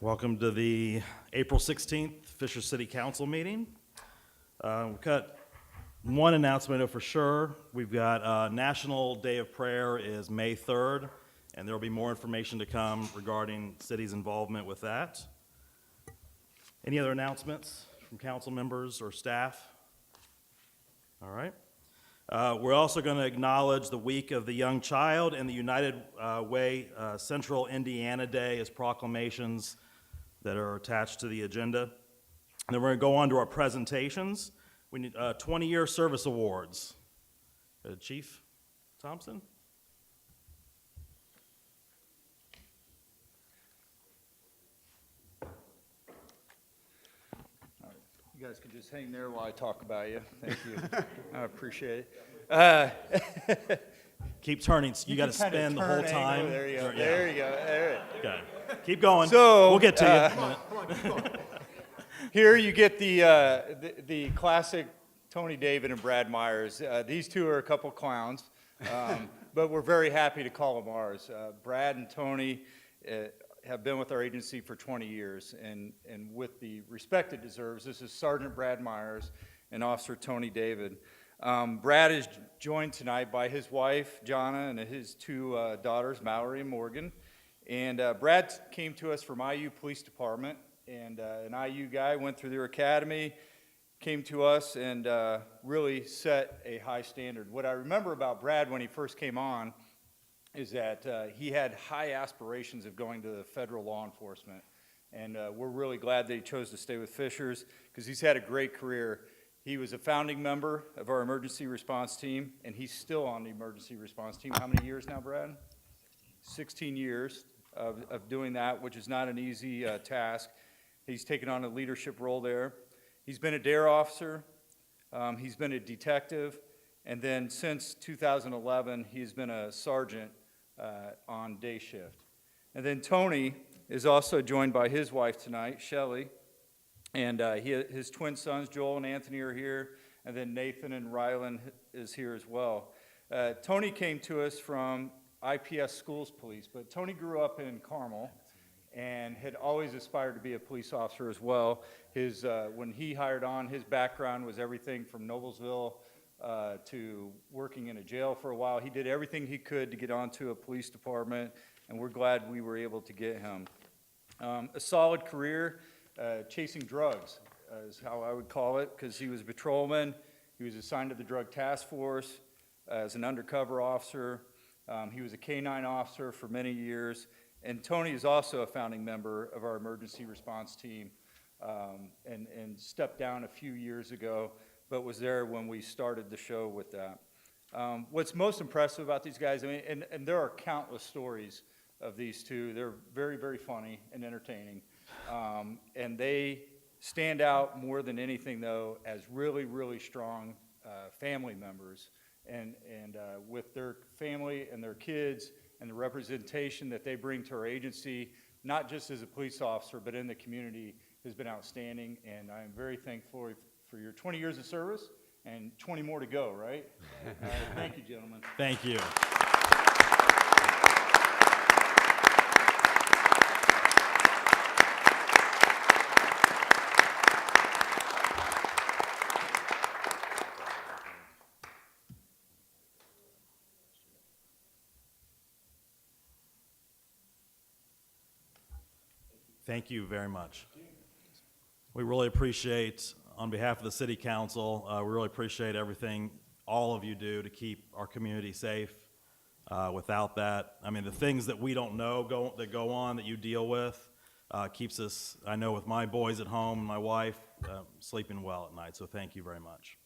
Welcome to the April 16th Fisher City Council meeting. We've got one announcement for sure. We've got National Day of Prayer is May 3rd, and there will be more information to come regarding city's involvement with that. Any other announcements from council members or staff? All right. We're also going to acknowledge the Week of the Young Child and the United Way Central Indiana Day as proclamations that are attached to the agenda. And then we're going to go on to our presentations. We need 20-year service awards. Chief Thompson? You guys can just hang there while I talk about you. Thank you. I appreciate it. Keep turning. You got to can kinda spin the whole turn time. angle. There you go. Yeah. There you go. There. Okay. Keep going. So, we'll get to you in a minute. Here you get the classic Tony David and Brad Myers. These two are a couple clowns, but we're very happy to call them ours. Brad and Tony have been with our agency for 20 years, and with the respect it deserves, this is Sergeant Brad Myers and Officer Tony David. Brad is joined tonight by his wife, Jonna, and his two daughters, Mallory and Morgan. And Brad came to us from IU Police Department, and an IU guy went through their academy, came to us, and really set a high standard. What I remember about Brad when he first came on is that he had high aspirations of going to the federal law enforcement. And we're really glad that he chose to stay with Fishers because he's had a great career. He was a founding member of our emergency response team, and he's still on the emergency response team. How many years now, Brad? 16 years of doing that, which is not an easy task. He's taken on a leadership role there. He's been a DARE officer. He's been a detective. And then since 2011, he's been a sergeant on day shift. And then Tony is also joined by his wife tonight, Shelly. And his twin sons, Joel and Anthony, are here. And then Nathan and Rylan is here as well. Tony came to us from IPS Schools Police, but Tony grew up in Carmel and had always aspired to be a police officer as well. When he hired on, his background was everything from Noblesville to working in a jail for a while. He did everything he could to get onto a police department, and we're glad we were able to get him. A solid career, chasing drugs is how I would call it, because he was a patrolman. He was assigned to the drug task force as an undercover officer. He was a K-9 officer for many years. And Tony is also a founding member of our emergency response team and stepped down a few years ago, but was there when we started the show with that. What's most impressive about these guys, I mean, and there are countless stories of these two. They're very, very funny and entertaining. And they stand out more than anything, though, as really, really strong family members. And with their family and their kids and the representation that they bring to our agency, not just as a police officer, but in the community, has been outstanding. And I am very thankful for your 20 years of service and 20 more to go, right? Thank you, gentlemen. Thank you. Thank you very much. We really appreciate, on behalf of the City Council, we really appreciate everything all of you do to keep our community safe. Without that, I mean, the things that we don't know that go on that you deal with keeps us, I know with my boys at home and my wife, sleeping well at night, so thank you very much.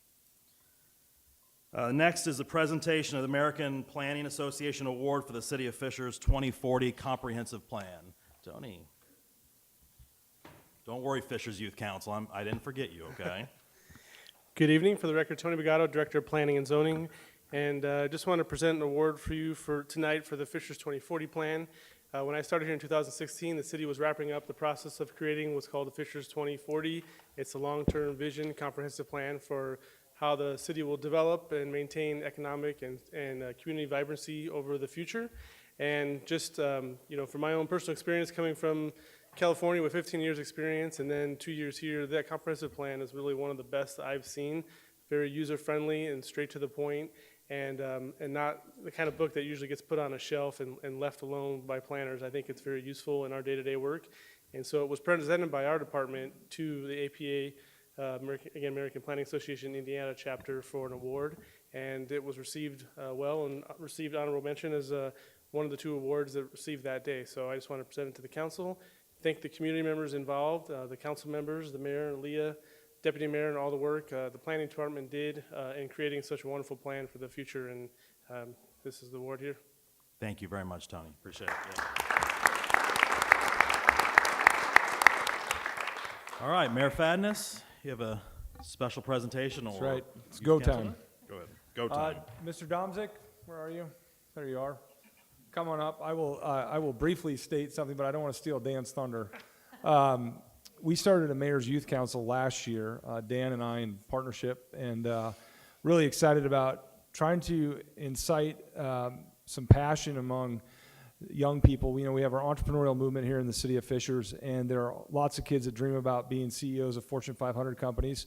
Next is the presentation of the American Planning Association Award for the City of Fishers 2040 Comprehensive Plan. Tony. Don't worry, Fishers Youth Council. I didn't forget you, okay? Good evening. For the record, Tony Bagato, Director of Planning and Zoning. And I just want to present an award for you for tonight for the Fishers 2040 plan. When I started here in 2016, the city was wrapping up the process of creating what's called the Fishers 2040. It's a long-term vision, comprehensive plan for how the city will develop and maintain economic and community vibrancy over the future. And just, from my own personal experience coming from California with 15 years experience and then 2 years here, that comprehensive plan is really one of the best I've seen. Very user-friendly and straight to the point, and not the kind of book that usually gets put on a shelf and left alone by planners. I think it's very useful in our day-to-day work. And so it was presented by our department to the APA, American Planning Association Indiana chapter for an award, and it was received well and received honorable mention as one of the 2 awards that received that day. So I just want to present it to the council, thank the community members involved, the council members, the mayor, Leah, deputy mayor, and all the work the planning department did in creating such a wonderful plan for the future, and this is the award here. Thank you very much, Tony. Appreciate it. Yeah. All right, Mayor Fadness, you have a special presentation? That's or right. It's youth go council? time. Go ahead. Go time. Mr. Domzik, where are you? There you are. Come on up. I will briefly state something, but I don't want to steal Dan's thunder. We started a Mayor's Youth Council last year, Dan and I in partnership, and really excited about trying to incite some passion among young people. You know, we have our entrepreneurial movement here in the city of Fishers, and there are lots of kids that dream about being CEOs of Fortune 500 companies.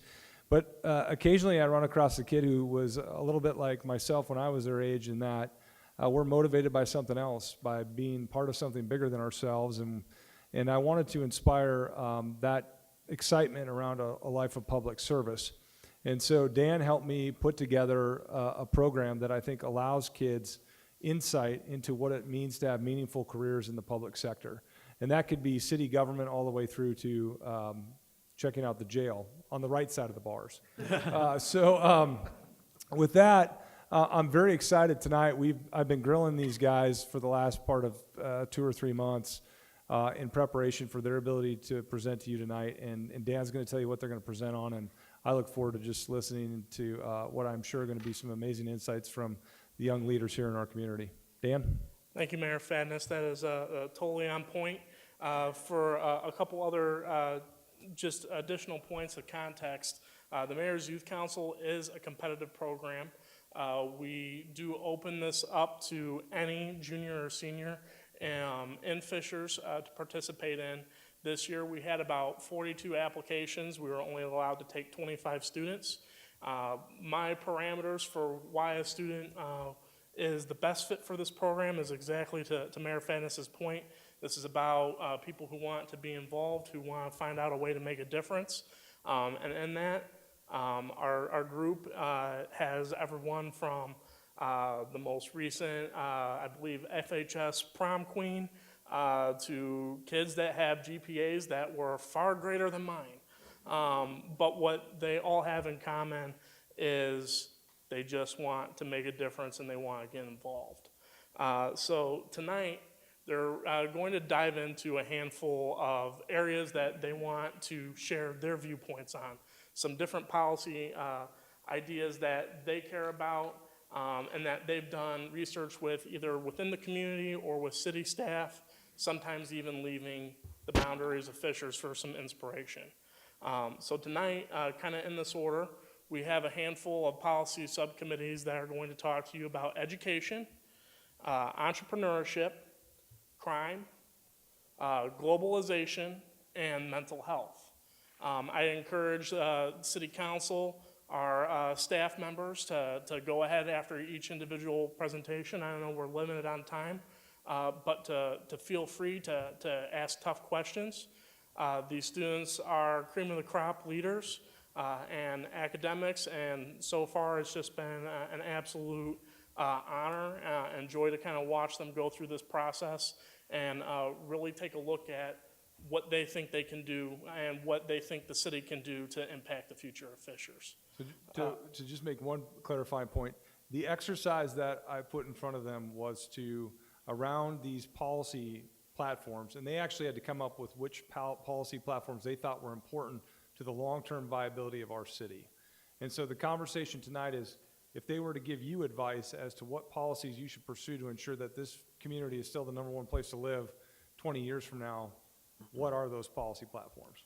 But occasionally I run across a kid who was a little bit like myself when I was their age, in that we're motivated by something else, by being part of something bigger than ourselves. And I wanted to inspire that excitement around a life of public service. And so Dan helped me put together a program that I think allows kids insight into what it means to have meaningful careers in the public sector. And that could be city government all the way through to checking out the jail on the right side of the bars. With that, I'm very excited tonight. I've been grilling these guys for the last part of 2 or 3 months in preparation for their ability to present to you tonight. And Dan's going to tell you what they're going to present on, and I look forward to just listening to what I'm sure are going to be some amazing insights from the young leaders here in our community. Dan? Thank you, Mayor Fadness. That is totally on point. For a couple other just additional points of context, the Mayor's Youth Council is a competitive program. We do open this up to any junior or senior in Fishers to participate in. This year we had about 42 applications. We were only allowed to take 25 students. My parameters for why a student is the best fit for this program is exactly to Mayor Fadness's point. This is about people who want to be involved, who want to find out a way to make a difference. And in that, our group has everyone from the most recent, I believe, FHS prom queen to kids that have GPAs that were far greater than mine. But what they all have in common is they just want to make a difference and they want to get involved. So tonight, they're going to dive into a handful of areas that they want to share their viewpoints on, some different policy ideas that they care about and that they've done research with, either within the community or with city staff, sometimes even leaving the boundaries of Fishers for some inspiration. So tonight, kind of in this order, we have a handful of policy subcommittees that are going to talk to you about education, entrepreneurship, crime, globalization, and mental health. I encourage City Council, our staff members, to go ahead after each individual presentation. I know we're limited on time, but to feel free to ask tough questions. These students are cream of the crop leaders and academics, and so far it's just been an absolute honor and joy to kind of watch them go through this process and really take a look at what they think they can do and what they think the city can do to impact the future of Fishers. To just make one clarifying point, the exercise that I put in front of them was to, around these policy platforms, and they actually had to come up with which policy platforms they thought were important to the long-term viability of our city. And so the conversation tonight is if they were to give you advice as to what policies you should pursue to ensure that this community is still the number one place to live 20 years from now, what are those policy platforms?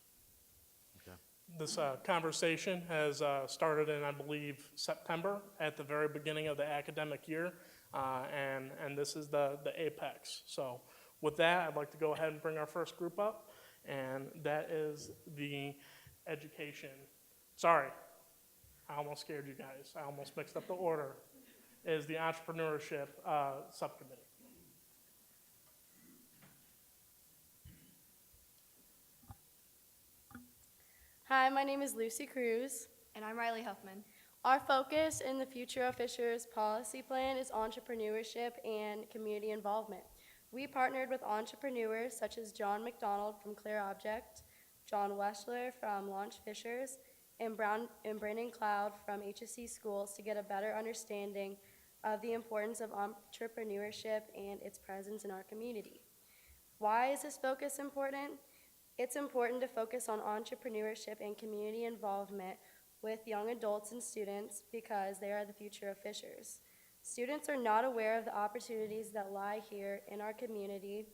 This conversation has started in, I believe, September, at the very beginning of the academic year, and this is the apex. So with that, I'd like to go ahead and bring our first group up, and that is the education. Sorry, I almost scared you guys. I almost mixed up the order. Is the entrepreneurship subcommittee. Hi, my name is Lucy Cruz. And I'm Riley Huffman. Our focus in the Future of Fishers policy plan is entrepreneurship and community involvement. We partnered with entrepreneurs such as John McDonald from Clear Object, John Weschler from Launch Fishers, and Brandon Cloud from HSC Schools to get a better understanding of the importance of entrepreneurship and its presence in our community. Why is this focus important? It's important to focus on entrepreneurship and community involvement with young adults and students because they are the future of Fishers. Students are not aware of the opportunities that lie here in our community,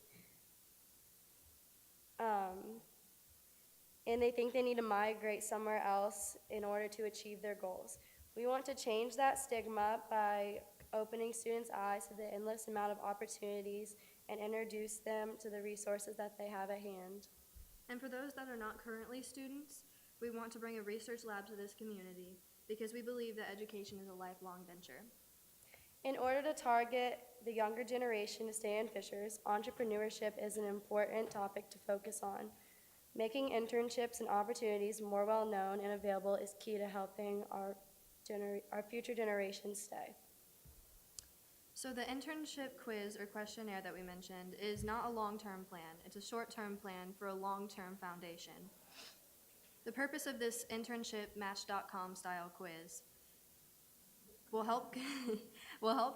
and they think they need to migrate somewhere else in order to achieve their goals. We want to change that stigma by opening students' eyes to the endless amount of opportunities and introduce them to the resources that they have at hand. And for those that are not currently students, we want to bring a research lab to this community because we believe that education is a lifelong venture. In order to target the younger generation to stay in Fishers, entrepreneurship is an important topic to focus on. Making internships and opportunities more well-known and available is key to helping our future generations stay. So the internship quiz or questionnaire that we mentioned is not a long-term plan. It's a short-term plan for a long-term foundation. The purpose of this internship Match.com style quiz will help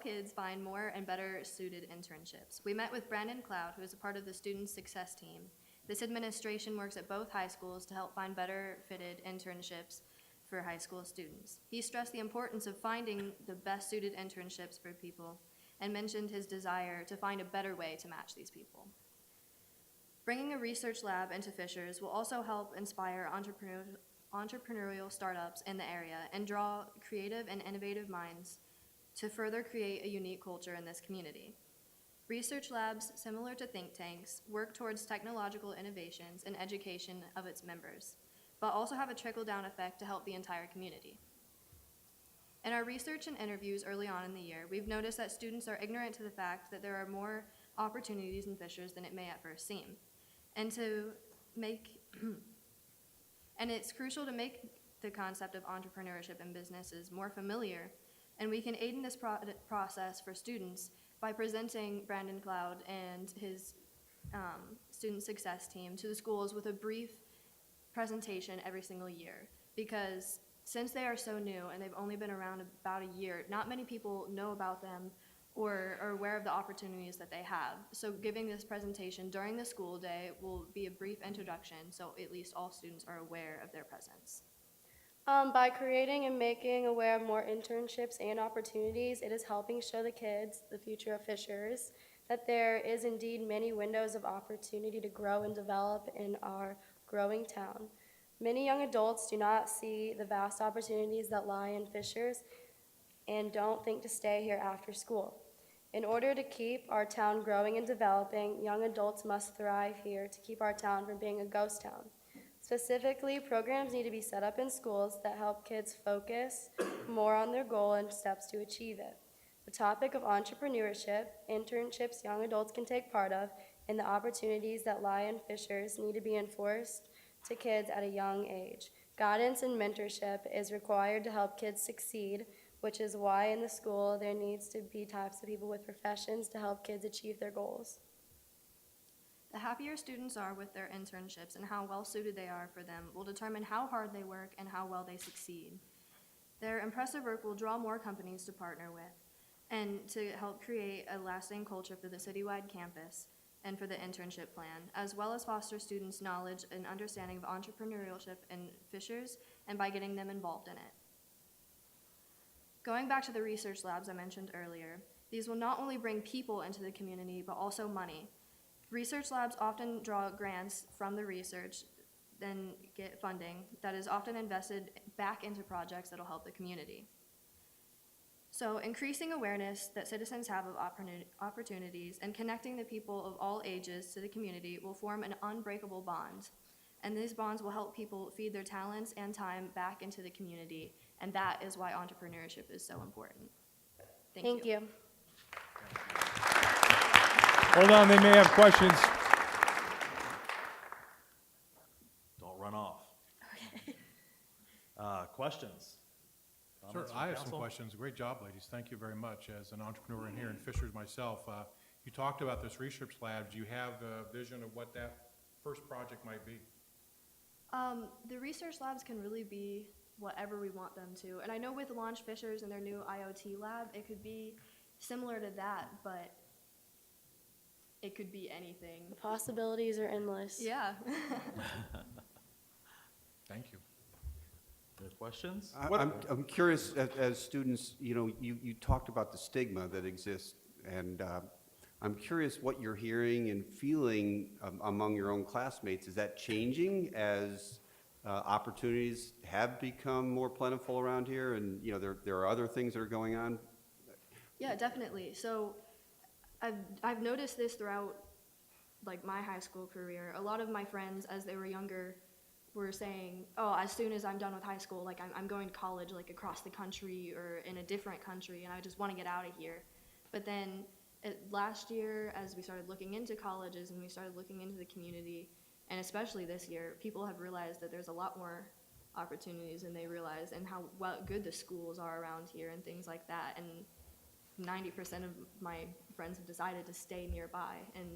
kids find more and better suited internships. We met with Brandon Cloud, who is a part of the student success team. This administration works at both high schools to help find better fitted internships for high school students. He stressed the importance of finding the best suited internships for people and mentioned his desire to find a better way to match these people. Bringing a research lab into Fishers will also help inspire entrepreneurial startups in the area and draw creative and innovative minds to further create a unique culture in this community. Research labs, similar to think tanks, work towards technological innovations and education of its members, but also have a trickle-down effect to help the entire community. In our research and interviews early on in the year, we've noticed that students are ignorant to the fact that there are more opportunities in Fishers than it may at first seem. And it's crucial to make the concept of entrepreneurship and businesses more familiar, and we can aid in this process for students by presenting Brandon Cloud and his student success team to the schools with a brief presentation every single year, because since they are so new and they've only been around about a year, not many people know about them or are aware of the opportunities that they have. So giving this presentation during the school day will be a brief introduction, so at least all students are aware of their presence. By creating and making aware of more internships and opportunities, it is helping show the kids, the future of Fishers, that there is indeed many windows of opportunity to grow and develop in our growing town. Many young adults do not see the vast opportunities that lie in Fishers and don't think to stay here after school. In order to keep our town growing and developing, young adults must thrive here to keep our town from being a ghost town. Specifically, programs need to be set up in schools that help kids focus more on their goal and steps to achieve it. The topic of entrepreneurship, internships young adults can take part of, and the opportunities that lie in Fishers need to be enforced to kids at a young age. Guidance and mentorship is required to help kids succeed, which is why in the school there needs to be types of people with professions to help kids achieve their goals. The happier students are with their internships and how well suited they are for them will determine how hard they work and how well they succeed. Their impressive work will draw more companies to partner with and to help create a lasting culture for the citywide campus and for the internship plan, as well as foster students' knowledge and understanding of entrepreneurship in Fishers and by getting them involved in it. Going back to the research labs I mentioned earlier, these will not only bring people into the community, but also money. Research labs often draw grants from the research, then get funding that is often invested back into projects that'll help the community. So increasing awareness that citizens have of opportunities and connecting the people of all ages to the community will form an unbreakable bond. And these bonds will help people feed their talents and time back into the community, and that is why entrepreneurship is so important. Thank you. Hold on, they may have questions. Don't run off. Questions? Sure, Comments from I have some council? questions. Great job, ladies. Thank you very much. As an entrepreneur in here in Fishers myself, you talked about this research lab. Do you have a vision of what that first project might be? The research labs can really be whatever we want them to. And I know with Launch Fishers and their new IoT lab, it could be similar to that, but it could be anything. The possibilities are endless. Yeah. Thank you. Any questions? I'm curious, as students, you talked about the stigma that exists, and I'm curious what you're hearing and feeling among your own classmates. Is that changing as opportunities have become more plentiful around here, and there are other things that are going on? Yeah, definitely. So I've noticed this throughout like my high school career. A lot of my friends, as they were younger, were saying, oh, as soon as I'm done with high school, like I'm going to college, like across the country or in a different country, and I just want to get out of here. But then last year, as we started looking into colleges and we started looking into the community, and especially this year, people have realized that there's a lot more opportunities than they realize, and how good the schools are around here and things like that. And 90% of my friends have decided to stay nearby, and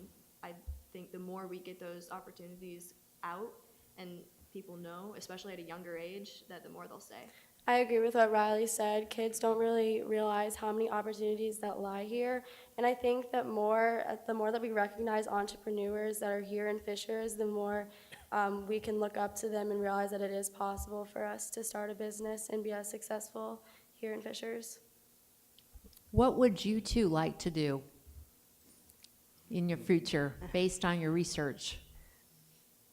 I think the more we get those opportunities out and people know, especially at a younger age, that the more they'll stay. I agree with what Riley said. Kids don't really realize how many opportunities that lie here. And I think that the more that we recognize entrepreneurs that are here in Fishers, the more we can look up to them and realize that it is possible for us to start a business and be as successful here in Fishers. What would you two like to do in your future based on your research?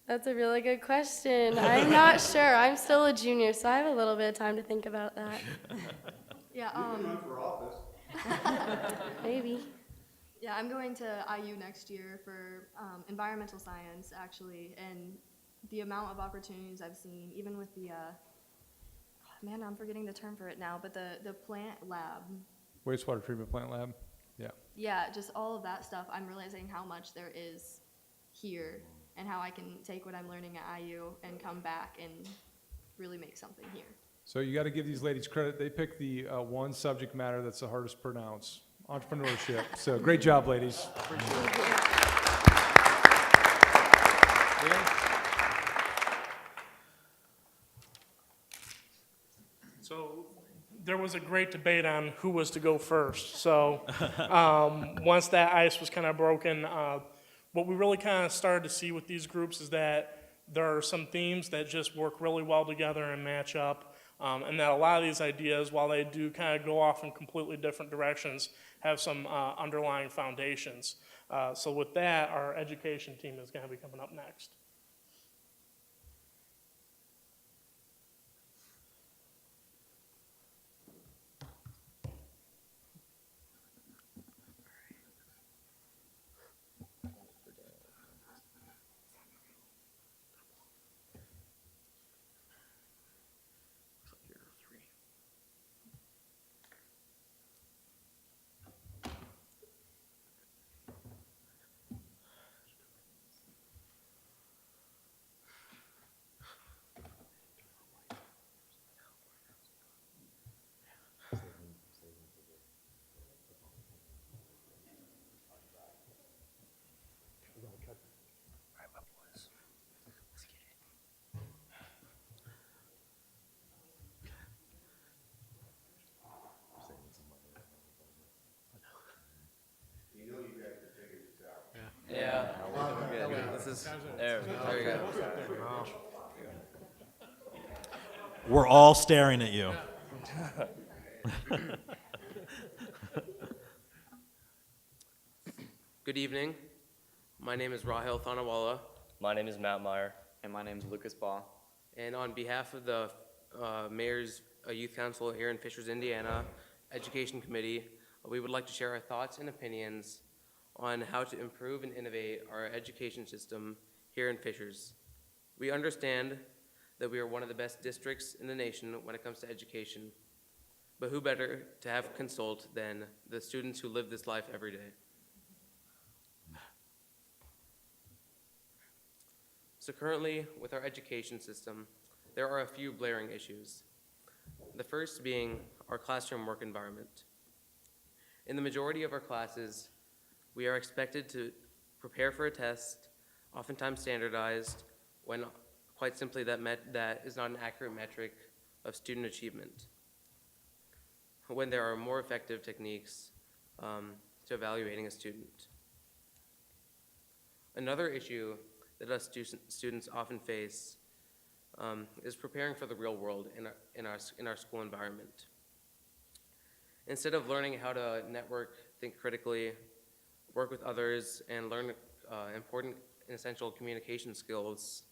That's a really good question. I'm not sure. I'm still a junior, so I have a little bit of time to think about that. Yeah, For office. Maybe. yeah, I'm going to IU next year for environmental science, actually, and the amount of opportunities I've seen, even with the, man, I'm forgetting the term for it now, but the plant lab. Wastewater treatment plant lab? Yeah. Yeah, just all of that stuff. I'm realizing how much there is here and how I can take what I'm learning at IU and come back and really make something here. So you got to give these ladies credit. They picked the one subject matter that's the hardest to pronounce, entrepreneurship. So great job, ladies. So there was a great debate on who was to go first. So once that ice was kind of broken, what we really kind of started to see with these groups is that there are some themes that just work really well together and match up, and that a lot of these ideas, while they do kind of go off in completely different directions, have some underlying foundations. So with that, our education team is going to be coming up next. We're all staring at you. Good evening. My name is Rahel Thanawala, My name is Matt Meyer. And my name is Lucas Ball. and on behalf of the Mayor's Youth Council here in Fishers, Indiana, Education Committee, we would like to share our thoughts and opinions on how to improve and innovate our education system here in Fishers. We understand that we are one of the best districts in the nation when it comes to education, but who better to have consult than the students who live this life every day? So currently, with our education system, there are a few blaring issues. The first being our classroom work environment. In the majority of our classes, we are expected to prepare for a test, oftentimes standardized, when quite simply that is not an accurate metric of student achievement. When there are more effective techniques to evaluating a student. Another issue that us students often face is preparing for the real world in our school environment. Instead of learning how to network, think critically, work with others, and learn important and essential communication skills,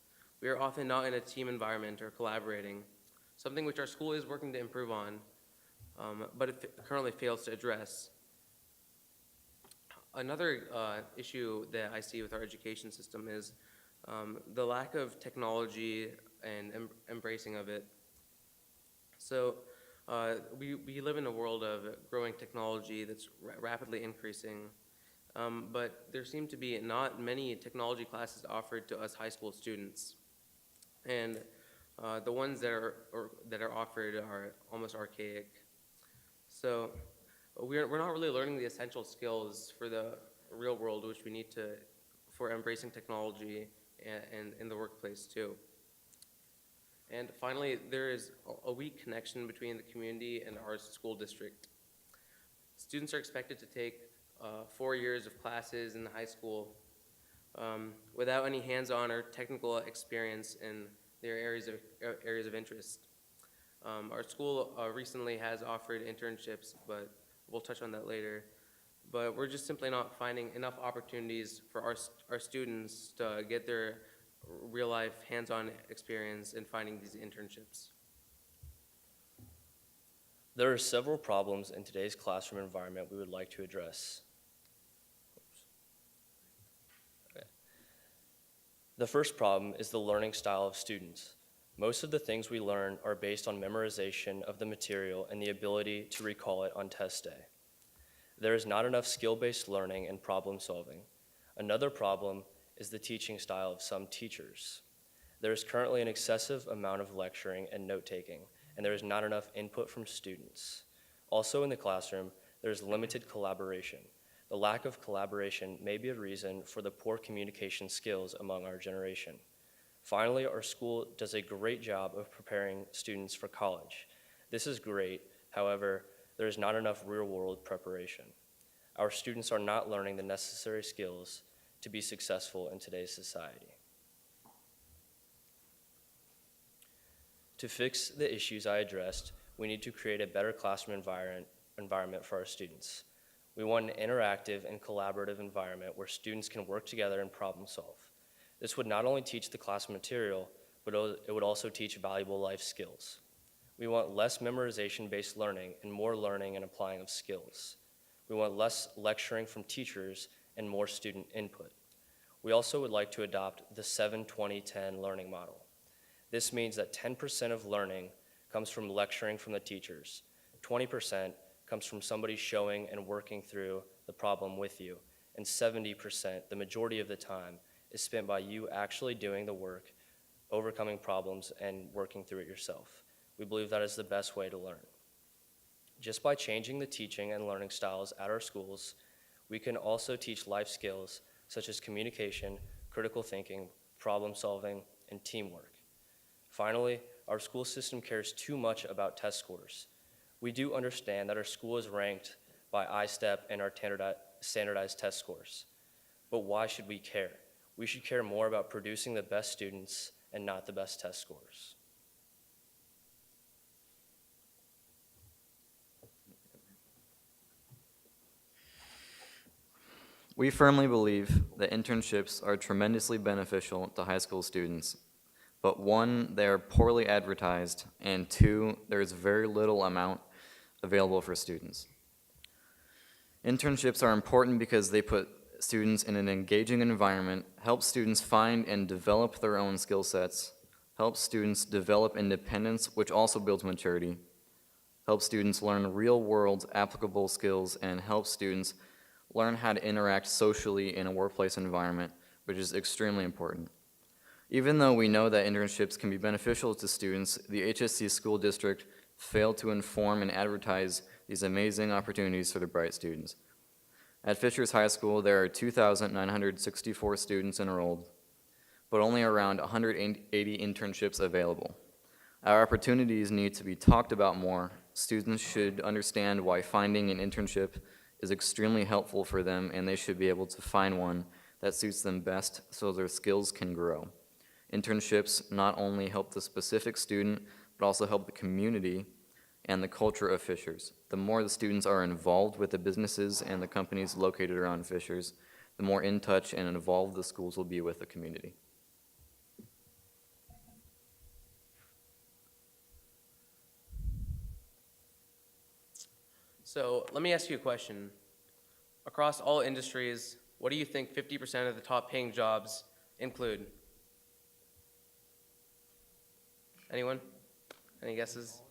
we are often not in a team environment or collaborating, something which our school is working to improve on, but it currently fails to address. Another issue that I see with our education system is the lack of technology and embracing of it. So we live in a world of growing technology that's rapidly increasing, but there seem to be not many technology classes offered to us high school students. And the ones that are offered are almost archaic. So we're not really learning the essential skills for the real world, which we need for embracing technology and in the workplace too. And finally, there is a weak connection between the community and our school district. Students are expected to take 4 years of classes in the high school without any hands-on or technical experience in their areas of interest. Our school recently has offered internships, but we'll touch on that later. But we're just simply not finding enough opportunities for our students to get their real-life hands-on experience in finding these internships. There are several problems in today's classroom environment we would like to address. Okay. The first problem is the learning style of students. Most of the things we learn are based on memorization of the material and the ability to recall it on test day. There is not enough skill-based learning and problem solving. Another problem is the teaching style of some teachers. There is currently an excessive amount of lecturing and note-taking, and there is not enough input from students. Also in the classroom, there is limited collaboration. The lack of collaboration may be a reason for the poor communication skills among our generation. Finally, our school does a great job of preparing students for college. This is great, however, there is not enough real-world preparation. Our students are not learning the necessary skills to be successful in today's society. To fix the issues I addressed, we need to create a better classroom environment for our students. We want an interactive and collaborative environment where students can work together and problem solve. This would not only teach the class material, but it would also teach valuable life skills. We want less memorization-based learning and more learning and applying of skills. We want less lecturing from teachers and more student input. We also would like to adopt the 7-20-10 learning model. This means that 10% of learning comes from lecturing from the teachers, 20% comes from somebody showing and working through the problem with you, and 70%, the majority of the time, is spent by you actually doing the work, overcoming problems, and working through it yourself. We believe that is the best way to learn. Just by changing the teaching and learning styles at our schools, we can also teach life skills such as communication, critical thinking, problem solving, and teamwork. Finally, our school system cares too much about test scores. We do understand that our school is ranked by ISTEP and our standardized test scores. But why should we care? We should care more about producing the best students and not the best test scores. We firmly believe that internships are tremendously beneficial to high school students, but one, they are poorly advertised, and two, there is very little amount available for students. Internships are important because they put students in an engaging environment, help students find and develop their own skill sets, help students develop independence, which also builds maturity, help students learn real-world applicable skills, and help students learn how to interact socially in a workplace environment, which is extremely important. Even though we know that internships can be beneficial to students, the HSC school district failed to inform and advertise these amazing opportunities for the bright students. At Fishers High School, there are 2,964 students enrolled, but only around 180 internships available. Our opportunities need to be talked about more. Students should understand why finding an internship is extremely helpful for them, and they should be able to find one that suits them best so their skills can grow. Internships not only help the specific student, but also help the community and the culture of Fishers. The more the students are involved with the businesses and the companies located around Fishers, the more in touch and involved the schools will be with the community. So let me ask you a question. Across all industries, what do you think 50% of the top paying jobs include? Anyone? Any guesses?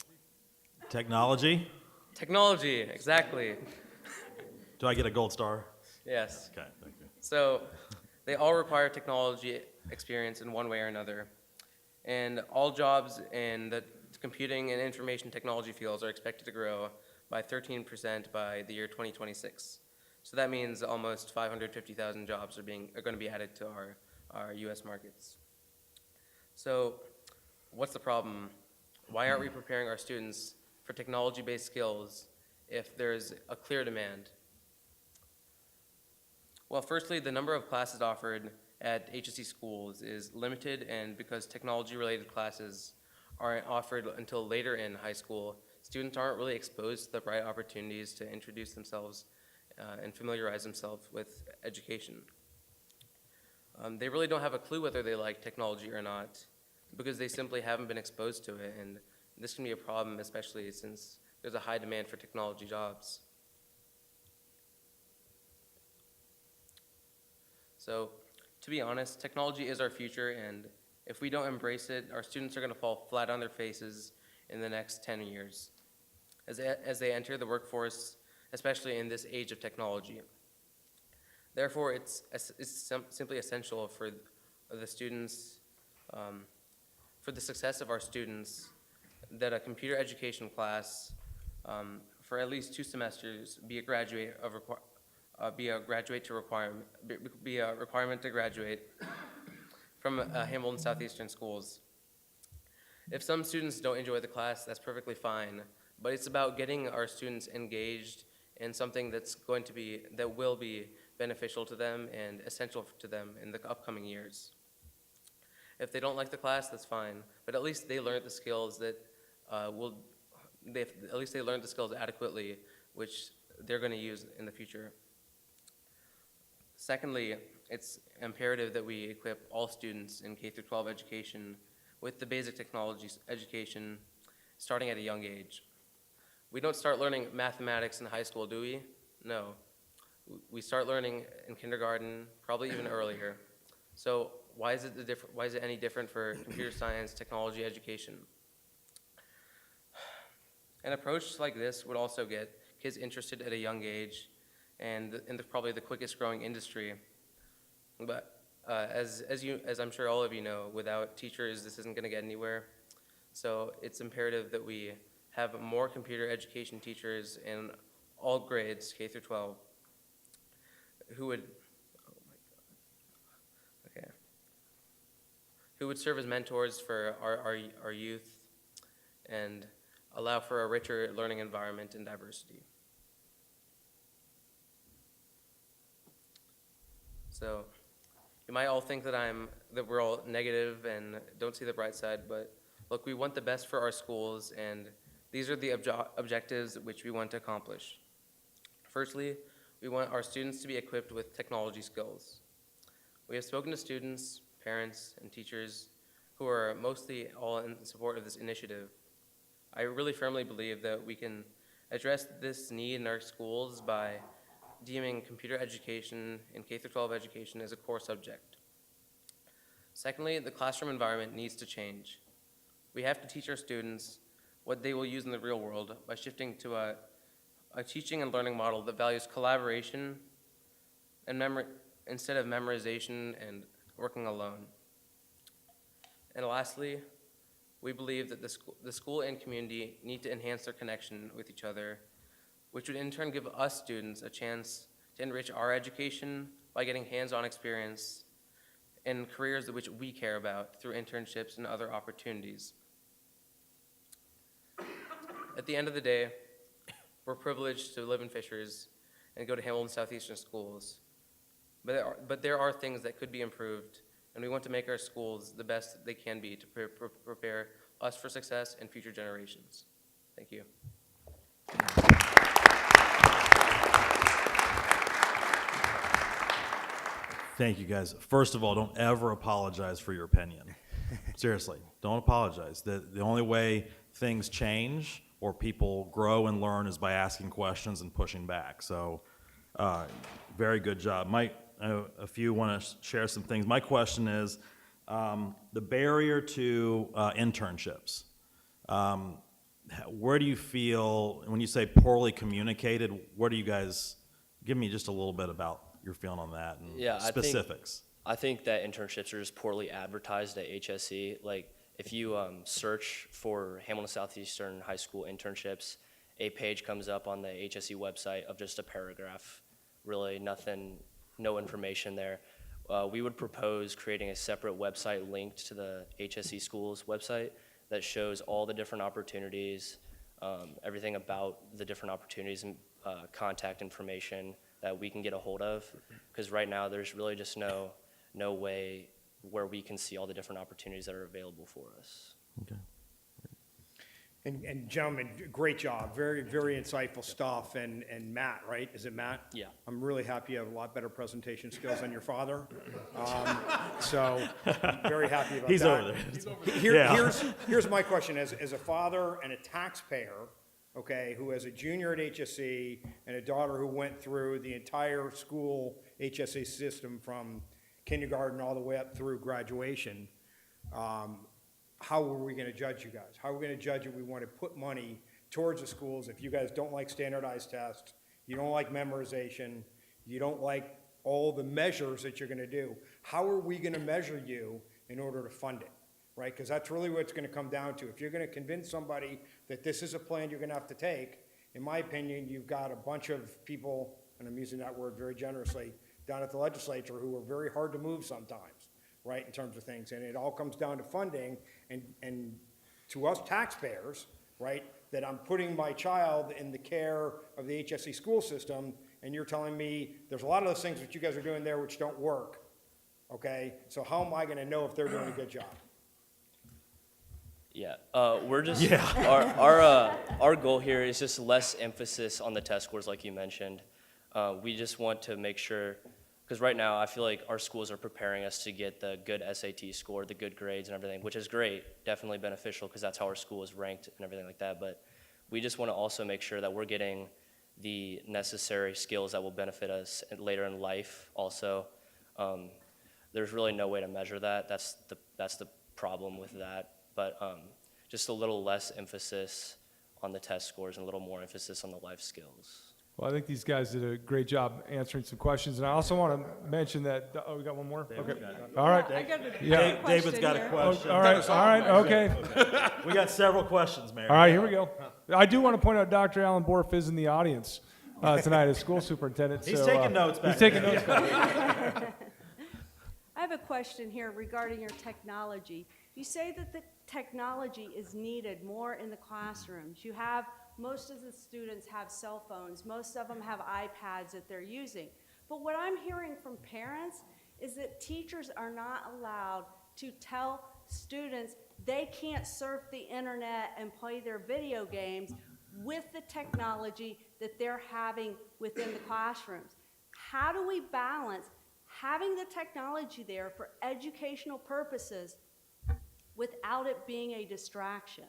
Technology? Technology, exactly. Do I get a gold star? Yes. Okay, thank you. So they all require technology experience in one way or another. And all jobs in the computing and information technology fields are expected to grow by 13% by the year 2026. So that means almost 550,000 jobs are going to be added to our US markets. So what's the problem? Why aren't we preparing our students for technology-based skills if there's a clear demand? Well, firstly, the number of classes offered at HSC schools is limited, and because technology-related classes aren't offered until later in high school, students aren't really exposed to the right opportunities to introduce themselves and familiarize themselves with education. They really don't have a clue whether they like technology or not because they simply haven't been exposed to it, and this can be a problem, especially since there's a high demand for technology jobs. So, to be honest, technology is our future, and if we don't embrace it, our students are going to fall flat on their faces in the next 10 years as they enter the workforce, especially in this age of technology. Therefore, it's simply essential for the students, for the success of our students, that a computer education class for at least 2 semesters be a requirement to graduate from Hamilton Southeastern schools. If some students don't enjoy the class, that's perfectly fine, but it's about getting our students engaged in something that will be beneficial to them and essential to them in the upcoming years. If they don't like the class, that's fine, but at least they learned the skills that at least they learned the skills adequately, which they're going to use in the future. Secondly, it's imperative that we equip all students in K-12 education with the basic technology education starting at a young age. We don't start learning mathematics in high school, do we? No. We start learning in kindergarten, probably even earlier. So why is it any different for computer science technology education? An approach like this would also get kids interested at a young age and in probably the quickest growing industry. But as I'm sure all of you know, without teachers, this isn't going to get anywhere. So it's imperative that we have more computer education teachers in all grades, K through 12, who would serve as mentors for our youth and allow for a richer learning environment and diversity. So you might all think that we're all negative and don't see the bright side, but look, we want the best for our schools, and these are the objectives which we want to accomplish. Firstly, We want our students to be equipped with technology skills. We have spoken to students, parents, and teachers who are mostly all in support of this initiative. I really firmly believe that we can address this need in our schools by deeming computer education and K-12 education as a core subject. Secondly, the classroom environment needs to change. We have to teach our students what they will use in the real world by shifting to a teaching and learning model that values collaboration and instead of memorization and working alone. And lastly, we believe that the school and community need to enhance their connection with each other, which would in turn give us students a chance to enrich our education by getting hands-on experience in careers which we care about through internships and other opportunities. At the end of the day, we're privileged to live in Fishers and go to Hamilton Southeastern schools. But there are things that could be improved, and we want to make our schools the best they can be to prepare us for success and future generations. Thank you. Thank you, guys. First of all, don't ever apologize for your opinion. Seriously, don't apologize. The only way things change or people grow and learn is by asking questions and pushing back. So, very good job. If you want to share some things, my question is the barrier to internships. Where do you feel, when you say poorly communicated, where do you guys, give me just a little bit about your feeling on that and specifics. I think that internships are just poorly advertised at HSE. Like, if you search for Hamilton Southeastern High School internships, a page comes up on the HSE website of just a paragraph. Really nothing, no information there. We would propose creating a separate website linked to the HSE schools website that shows all the different opportunities, everything about the different opportunities and contact information that we can get a hold of. Because right now there's really just no way where we can see all the different opportunities that are available for us. Okay. And gentlemen, great job, very, very insightful stuff, and Matt, right, is it Matt? Yeah. I'm really happy you have a lot better presentation skills than your father, so, very happy about that. He's over there. Yeah. Here's my question, as a father and a taxpayer, okay, who has a junior at HSE and a daughter who went through the entire school HSE system from kindergarten all the way up through graduation, how are we gonna judge you guys? How are we gonna judge if we wanna put money towards the schools if you guys don't like standardized tests, you don't like memorization, you don't like all the measures that you're gonna do? How are we gonna measure you in order to fund it, right? Because that's really what it's gonna come down to. If you're gonna convince somebody that this is a plan you're gonna have to take, in my opinion, you've got a bunch of people, and I'm using that word very generously, down at the legislature who are very hard to move sometimes, right, in terms of things. And it all comes down to funding, and to us taxpayers, right, that I'm putting my child in the care of the HSE school system, and you're telling me there's a lot of those things that you guys are doing there which don't work, okay? So how am I gonna know if they're doing a good job? Yeah, we're just, our goal here is just less emphasis on the test scores like you mentioned. We just want to make sure, because right now I feel like our schools are preparing us to get the good SAT score, the good grades and everything, which is great, definitely beneficial because that's how our school is ranked and everything like that. But we just want to also make sure that we're getting the necessary skills that will benefit us later in life also. There's really no way to measure that. That's the problem with that. But just a little less emphasis on the test scores and a little more emphasis on the life skills. Well, I think these guys did a great job answering some questions, and I also want to mention that, oh, we got one more? Okay. All right. I got a Yeah. question David's got a here. question. All right, okay. We got several questions, Mayor. All right, here we go. I do want to point out Dr. Alan Borf is in the audience tonight as school superintendent. He's so, taking notes back He's taking there. notes back. I have a question here regarding your technology. You say that the technology is needed more in the classrooms. Most of the students have cell phones. Most of them have iPads that they're using. But what I'm hearing from parents is that teachers are not allowed to tell students they can't surf the internet and play their video games with the technology that they're having within the classrooms. How do we balance having the technology there for educational purposes without it being a distraction?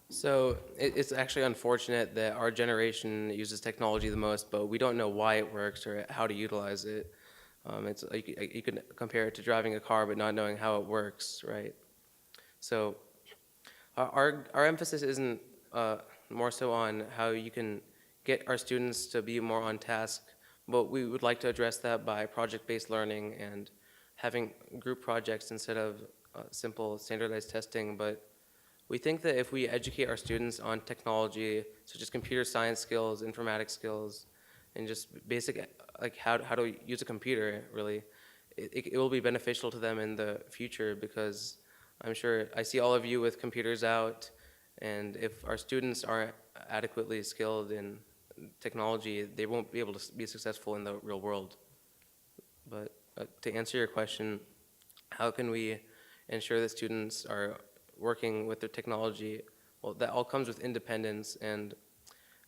So it's actually unfortunate that our generation uses technology the most, but we don't know why it works or how to utilize it. It's like you could compare it to driving a car but not knowing how it works, right? So our emphasis isn't more so on how you can get our students to be more on task, but we would like to address that by project-based learning and having group projects instead of simple standardized testing. But we think that if we educate our students on technology, such as computer science skills, informatics skills, and just basic, like how to use a computer, really, it will be beneficial to them in the future, because I'm sure I see all of you with computers out, and if our students aren't adequately skilled in technology, they won't be able to be successful in the real world. But to answer your question, how can we ensure that students are working with their technology? Well, that all comes with independence, and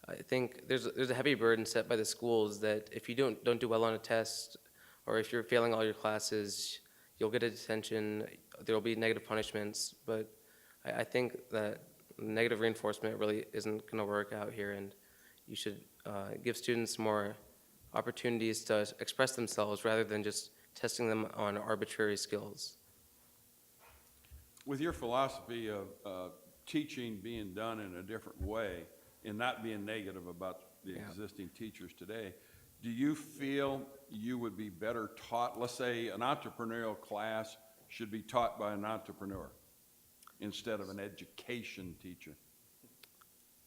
I think there's a heavy burden set by the schools that if you don't do well on a test, or if you're failing all your classes, you'll get a detention, there will be negative punishments. But I think that negative reinforcement really isn't going to work out here, and you should give students more opportunities to express themselves rather than just testing them on arbitrary skills. With your philosophy of teaching being done in a different way and not being negative about the existing teachers today, do you feel you would be better taught, let's say an entrepreneurial class should be taught by an entrepreneur instead of an education teacher?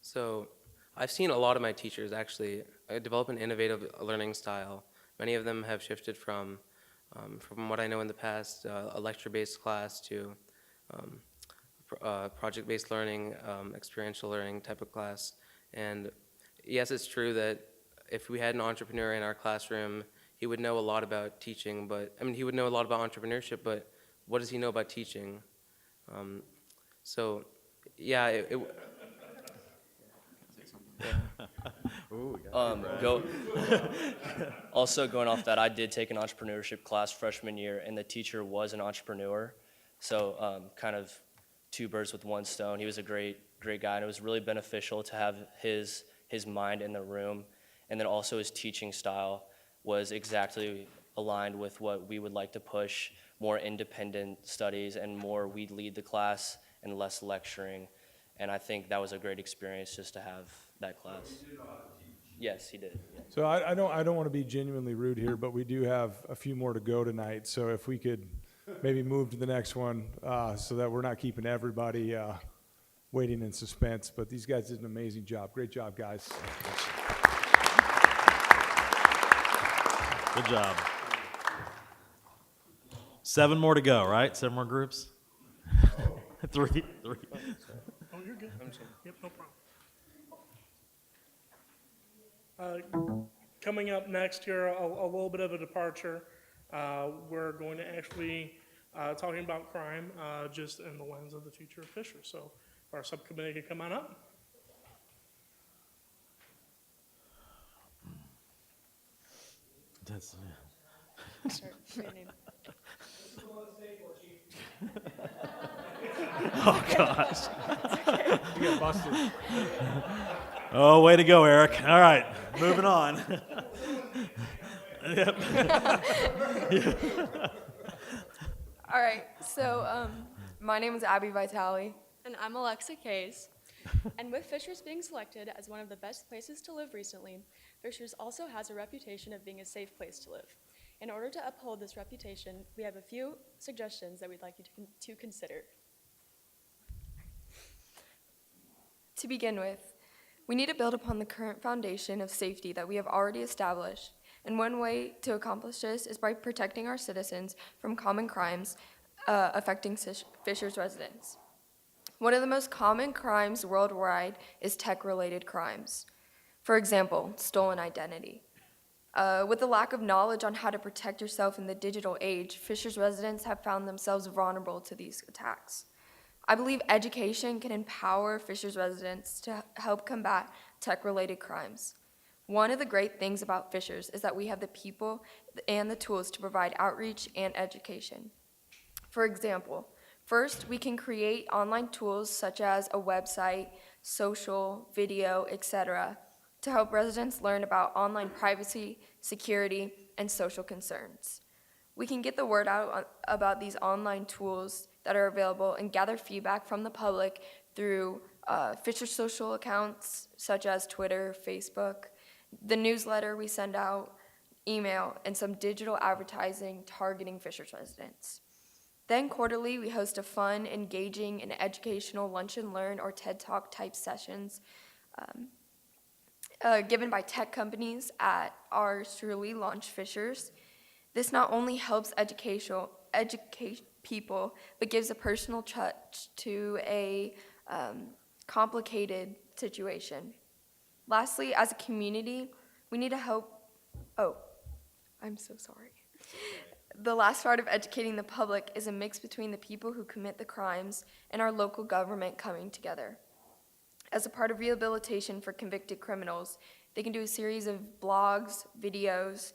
So I've seen a lot of my teachers actually develop an innovative learning style. Many of them have shifted from what I know in the past, a lecture-based class to project-based learning, experiential learning type of class. And yes, it's true that if we had an entrepreneur in our classroom, he would know a lot about teaching, but, I mean, he would know a lot about entrepreneurship, but what does he know about teaching? So, yeah, Also going off that, I did take an entrepreneurship class freshman year, and the teacher was an entrepreneur. So kind of two birds with one stone. He was a great guy, and it was really beneficial to have his mind in the room. And then also his teaching style was exactly aligned with what we would like to push, more independent studies and more we'd lead the class and less lecturing. And I think that was a great experience just to have that class. Yes, he did. Yeah. So I don't want to be genuinely rude here, but we do have a few more to go tonight. So if we could maybe move to the next one so that we're not keeping everybody waiting in suspense. But these guys did an amazing job. Great job, guys. Good job. 7 more to go, right? 7 more groups? Three. Oh, you're good. Yep, no problem. Coming up next here, a little bit of a departure. We're going to actually talking about crime just in the lens of the future of Fishers. So if our subcommittee could come on up. That's, oh, gosh. You got busted. Oh, way to go, Eric. All right, moving on. Yep. All right, so my name is Abby Vitale. And I'm Alexa Kays. And with Fishers being selected as one of the best places to live recently, Fishers also has a reputation of being a safe place to live. In order to uphold this reputation, we have a few suggestions that we'd like you to consider. To begin with, we need to build upon the current foundation of safety that we have already established. And one way to accomplish this is by protecting our citizens from common crimes affecting Fishers residents. One of the most common crimes worldwide is tech-related crimes. For example, stolen identity. With the lack of knowledge on how to protect yourself in the digital age, Fishers residents have found themselves vulnerable to these attacks. I believe education can empower Fishers residents to help combat tech-related crimes. One of the great things about Fishers is that we have the people and the tools to provide outreach and education. For example, first, we can create online tools such as a website, social, video, etc., to help residents learn about online privacy, security, and social concerns. We can get the word out about these online tools that are available and gather feedback from the public through Fishers social accounts such as Twitter, Facebook, the newsletter we send out, email, and some digital advertising targeting Fishers residents. Then quarterly, we host a fun, engaging, and educational lunch and learn or TED Talk type sessions given by tech companies at our truly Launch Fishers. This not only helps educate people, but gives a personal touch to a complicated situation. Lastly, as a community, we need to help. Oh, I'm so sorry. The last part of educating the public is a mix between the people who commit the crimes and our local government coming together. As a part of rehabilitation for convicted criminals, they can do a series of blogs, videos,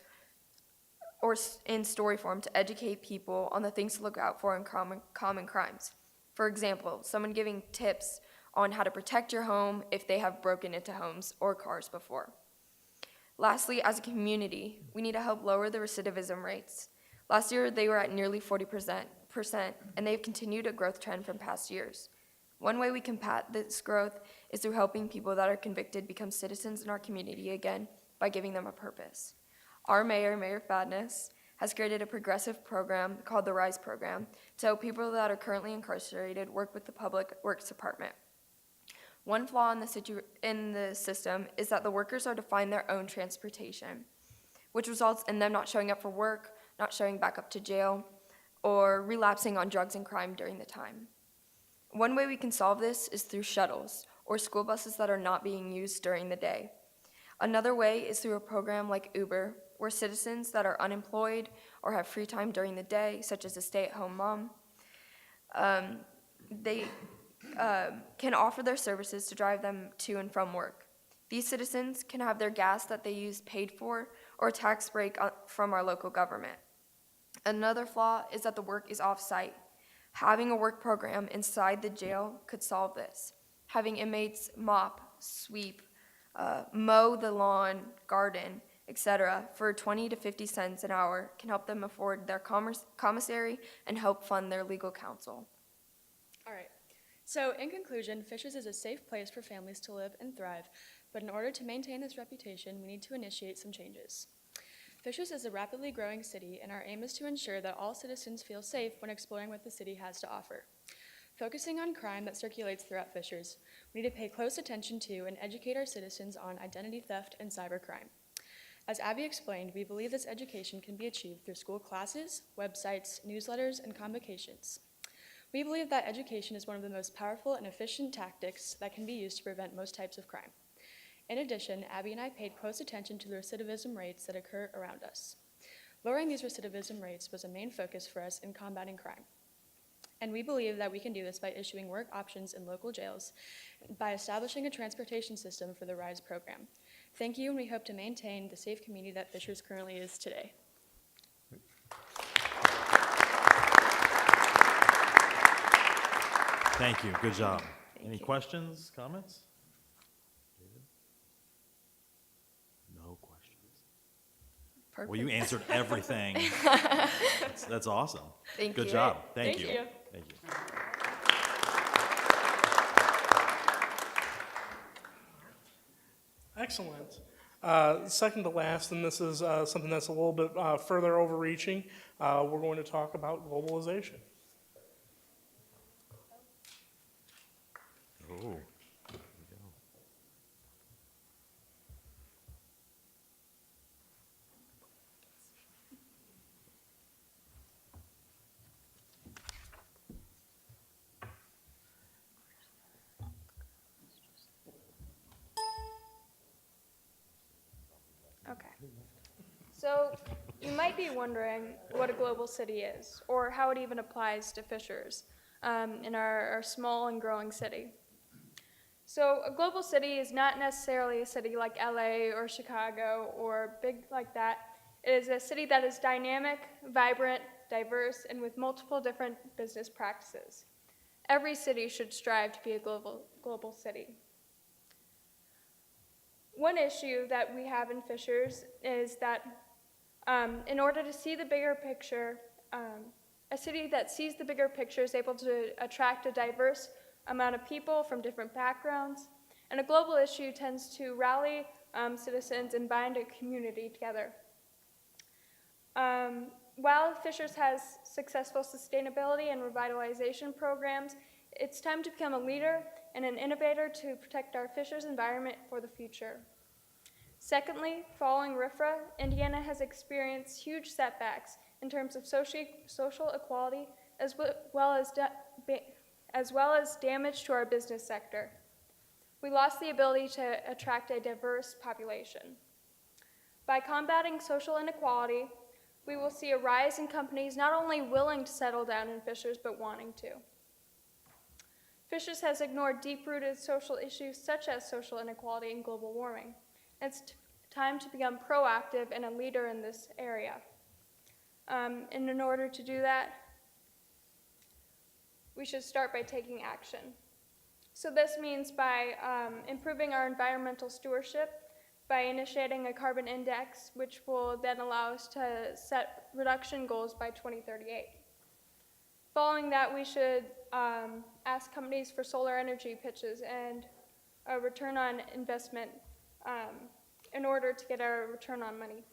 or in story form to educate people on the things to look out for in common crimes. For example, someone giving tips on how to protect your home if they have broken into homes or cars before. Lastly, as a community, we need to help lower the recidivism rates. Last year, they were at nearly 40%, and they've continued a growth trend from past years. One way we combat this growth is through helping people that are convicted become citizens in our community again by giving them a purpose. Our mayor, Mayor Fadness, has created a progressive program called the RISE program to help people that are currently incarcerated work with the Public Works Department. One flaw in the system is that the workers are to find their own transportation, which results in them not showing up for work, not showing back up to jail, or relapsing on drugs and crime during the time. One way we can solve this is through shuttles, or school buses that are not being used during the day. Another way is through a program like Uber, where citizens that are unemployed or have free time during the day, such as a stay-at-home mom, they can offer their services to drive them to and from work. These citizens can have their gas that they use paid for or a tax break from our local government. Another flaw is that the work is off-site. Having a work program inside the jail could solve this. Having inmates mop, sweep, mow the lawn, garden, etc. for 20 to 50 cents an hour can help them afford their commissary and help fund their legal counsel. All right. So in conclusion, Fishers is a safe place for families to live and thrive, but in order to maintain this reputation, we need to initiate some changes. Fishers is a rapidly growing city, and our aim is to ensure that all citizens feel safe when exploring what the city has to offer. Focusing on crime that circulates throughout Fishers, we need to pay close attention to and educate our citizens on identity theft and cybercrime. As Abby explained, we believe this education can be achieved through school classes, websites, newsletters, and convocations. We believe that education is one of the most powerful and efficient tactics that can be used to prevent most types of crime. In addition, Abby and I paid close attention to the recidivism rates that occur around us. Lowering these recidivism rates was a main focus for us in combating crime. And we believe that we can do this by issuing work options in local jails, by establishing a transportation system for the RISE program. Thank you, and we hope to maintain the safe community that Fishers currently is today. Thank you, good job. Any questions, comments? No questions. Perfect. Well, you answered everything. That's awesome. Thank Good you. job. Thank Thank you. you. Thank you. Excellent. Second to last, and this is something that's a little bit further overreaching, we're going to talk about globalization. Oh, here we go. Okay. So you might be wondering what a global city is, or how it even applies to Fishers in our small and growing city. So a global city is not necessarily a city like LA or Chicago or big like that. It is a city that is dynamic, vibrant, diverse, and with multiple different business practices. Every city should strive to be a global city. One issue that we have in Fishers is that in order to see the bigger picture, a city that sees the bigger picture is able to attract a diverse amount of people from different backgrounds, and a global issue tends to rally citizens and bind a community together. While Fishers has successful sustainability and revitalization programs, it's time to become a leader and an innovator to protect our Fishers environment for the future. Secondly, following RFRA, Indiana has experienced huge setbacks in terms of social equality as well as damage to our business sector. We lost the ability to attract a diverse population. By combating social inequality, we will see a rise in companies not only willing to settle down in Fishers, but wanting to. Fishers has ignored deep-rooted social issues such as social inequality and global warming. It's time to become proactive and a leader in this area. And in order to do that, we should start by taking action. So this means by improving our environmental stewardship, by initiating a carbon index, which will then allow us to set reduction goals by 2038. Following that, we should ask companies for solar energy pitches and a return on investment in order to get our return on money.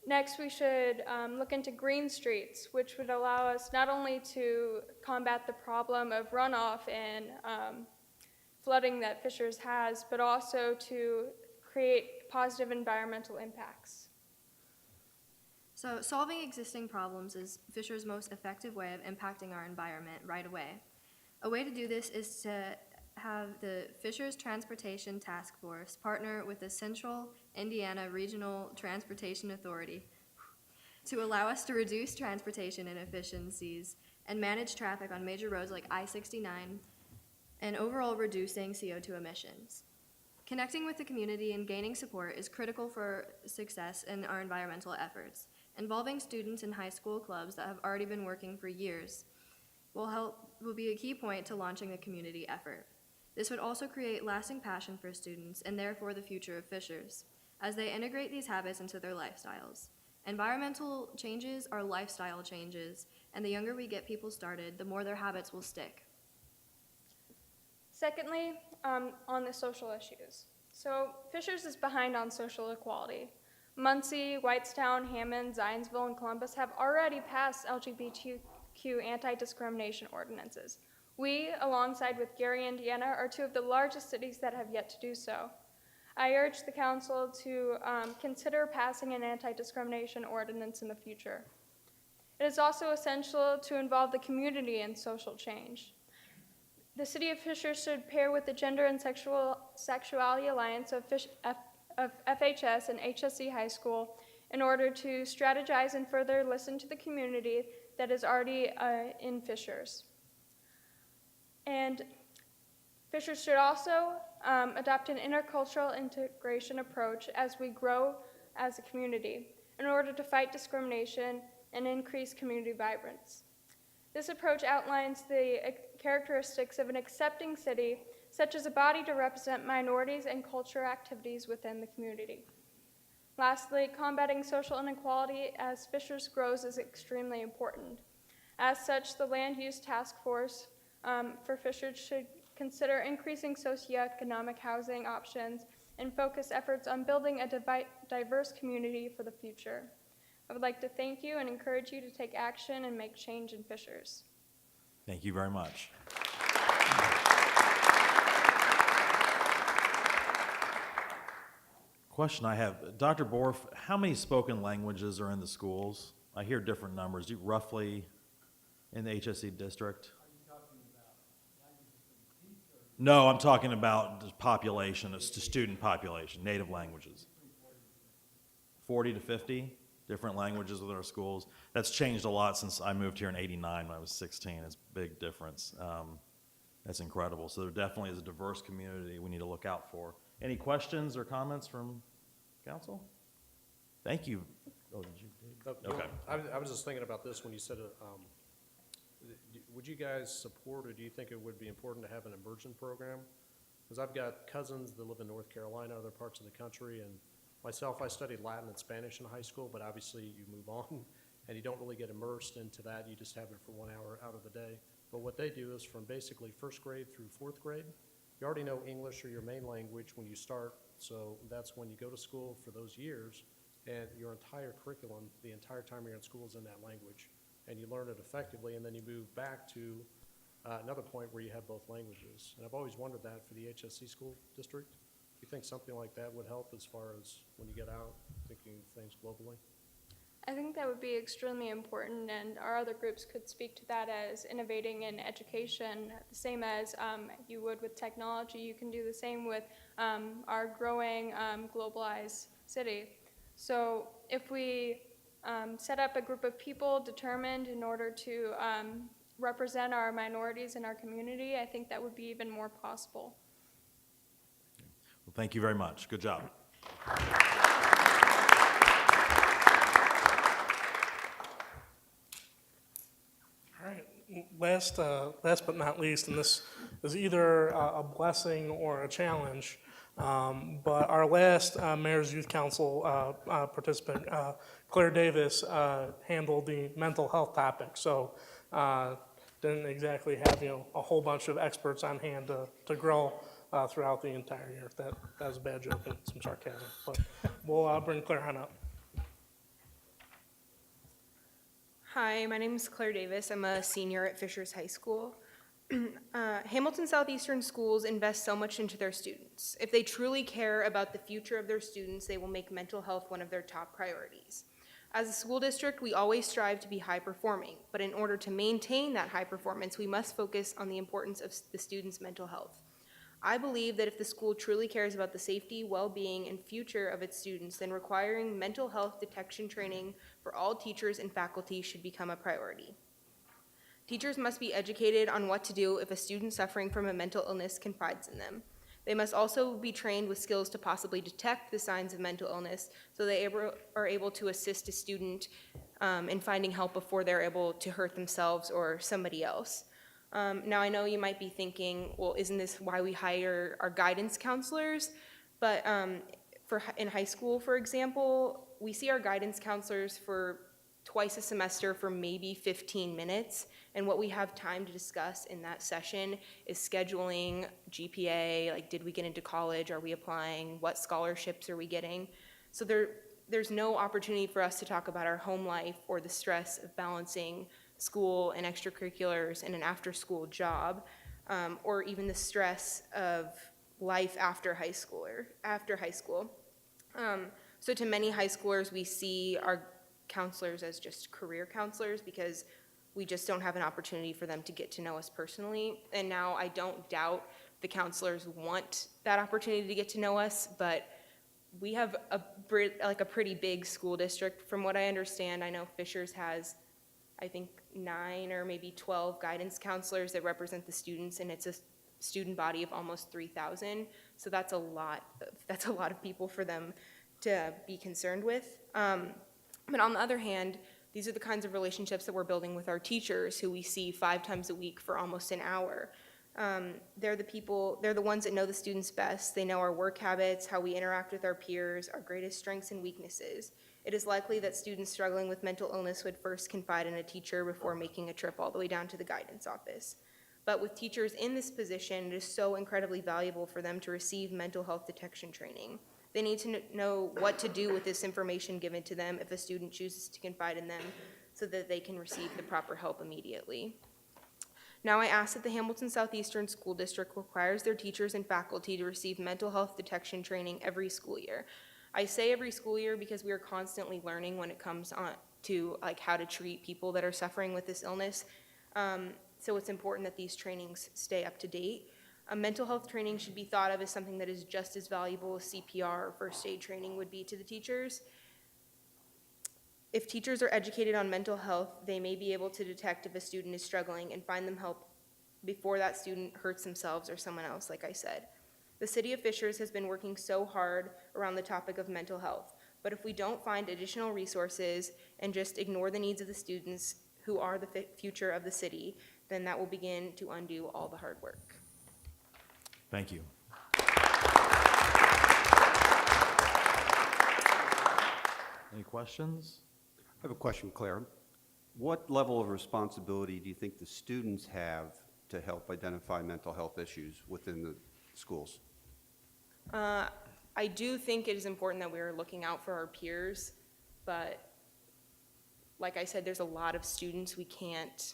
Next, we should look into green streets, which would allow us not only to combat the problem of runoff and flooding that Fishers has, but also to create positive environmental impacts. So solving existing problems is Fishers' most effective way of impacting our environment right away. A way to do this is to have the Fishers Transportation Task Force partner with the Central Indiana Regional Transportation Authority to allow us to reduce transportation inefficiencies and manage traffic on major roads like I-69 and overall reducing CO2 emissions. Connecting with the community and gaining support is critical for success in our environmental efforts. Involving students in high school clubs that have already been working for years will be a key point to launching the community effort. This would also create lasting passion for students and therefore the future of Fishers, as they integrate these habits into their lifestyles. Environmental changes are lifestyle changes, and the younger we get people started, the more their habits will stick. Secondly, on the social issues. So Fishers is behind on social equality. Muncie, Whitestown, Hammond, Zionsville, and Columbus have already passed LGBTQ anti-discrimination ordinances. We, alongside with Gary, Indiana, are two of the largest cities that have yet to do so. I urge the council to consider passing an anti-discrimination ordinance in the future. It is also essential to involve the community in social change. The City of Fishers should pair with the Gender and Sexuality Alliance of FHS and HSC High School in order to strategize and further listen to the community that is already in Fishers. And Fishers should also adopt an intercultural integration approach as we grow as a community in order to fight discrimination and increase community vibrance. This approach outlines the characteristics of an accepting city, such as a body to represent minorities and cultural activities within the community. Lastly, combating social inequality as Fishers grows is extremely important. As such, the Land Use Task Force for Fishers should consider increasing socioeconomic housing options and focus efforts on building a diverse community for the future. I would like to thank you and encourage you to take action and make change in Fishers. Thank you very much. Question I have, Dr. Borf, how many spoken languages are in the schools? I hear different numbers. Do you roughly in the HSC district? No, I'm talking about the population, the student population, native languages. 40 to 50 different languages within our schools. That's changed a lot since I moved here in '89 when I was 16. It's a big difference. That's incredible. So there definitely is a diverse community we need to look out for. Any questions or comments from council? Thank you. Oh, did you? Okay. I was just thinking about this when you said, would you guys support, or do you think it would be important to have an immersion program? Because I've got cousins that live in North Carolina, other parts of the country, and myself, I studied Latin and Spanish in high school, but obviously you move on and you don't really get immersed into that. You just have it for 1 hour out of the day. But what they do is from basically first grade through fourth grade, you already know English or your main language when you start, so that's when you go to school for those years, and your entire curriculum, the entire time you're in school is in that language, and you learn it effectively, and then you move back to another point where you have both languages. And I've always wondered that for the HSC school district. Do you think something like that would help as far as when you get out, thinking things globally? I think that would be extremely important, and our other groups could speak to that as innovating in education, the same as you would with technology. You can do the same with our growing globalized city. So if we set up a group of people determined in order to represent our minorities in our community, I think that would be even more possible. Well, thank you very much. Good job. All right, last but not least, and this is either a blessing or a challenge, but our last Mayor's Youth Council participant, Claire Davis, handled the mental health topic. So didn't exactly have a whole bunch of experts on hand to grill throughout the entire year. That was a bad joke and some sarcasm, but we'll bring Claire on up. Hi, my name is Claire Davis. I'm a senior at Fishers High School. Hamilton Southeastern schools invest so much into their students. If they truly care about the future of their students, they will make mental health one of their top priorities. As a school district, we always strive to be high performing, but in order to maintain that high performance, we must focus on the importance of the students' mental health. I believe that if the school truly cares about the safety, well-being, and future of its students, then requiring mental health detection training for all teachers and faculty should become a priority. Teachers must be educated on what to do if a student suffering from a mental illness confides in them. They must also be trained with skills to possibly detect the signs of mental illness so they are able to assist a student in finding help before they're able to hurt themselves or somebody else. Now, I know you might be thinking, well, isn't this why we hire our guidance counselors? But in high school, for example, we see our guidance counselors for twice a semester for maybe 15 minutes. And what we have time to discuss in that session is scheduling, GPA, like did we get into college, are we applying, what scholarships are we getting? So there's no opportunity for us to talk about our home life or the stress of balancing school and extracurriculars and an after-school job, or even the stress of life after high school. So to many high schoolers, we see our counselors as just career counselors because we just don't have an opportunity for them to get to know us personally. And now I don't doubt the counselors want that opportunity to get to know us, but we have a pretty big school district. From what I understand, I know Fishers has, I think, 9 or maybe 12 guidance counselors that represent the students, and it's a student body of almost 3,000. So that's a lot of people for them to be concerned with. But on the other hand, these are the kinds of relationships that we're building with our teachers, who we see 5 times a week for almost an hour. They're the ones that know the students best. They know our work habits, how we interact with our peers, our greatest strengths and weaknesses. It is likely that students struggling with mental illness would first confide in a teacher before making a trip all the way down to the guidance office. But with teachers in this position, it is so incredibly valuable for them to receive mental health detection training. They need to know what to do with this information given to them if a student chooses to confide in them so that they can receive the proper help immediately. Now, I ask that the Hamilton Southeastern School District requires their teachers and faculty to receive mental health detection training every school year. I say every school year because we are constantly learning when it comes to how to treat people that are suffering with this illness. So it's important that these trainings stay up to date. Mental health training should be thought of as something that is just as valuable as CPR or first aid training would be to the teachers. If teachers are educated on mental health, they may be able to detect if a student is struggling and find them help before that student hurts themselves or someone else, like I said. The City of Fishers has been working so hard around the topic of mental health, but if we don't find additional resources and just ignore the needs of the students who are the future of the city, then that will begin to undo all the hard work. Thank you. Any questions? I have a question, Claire. What level of responsibility do you think the students have to help identify mental health issues within the schools? I do think it is important that we're looking out for our peers, but like I said, there's a lot of students we can't,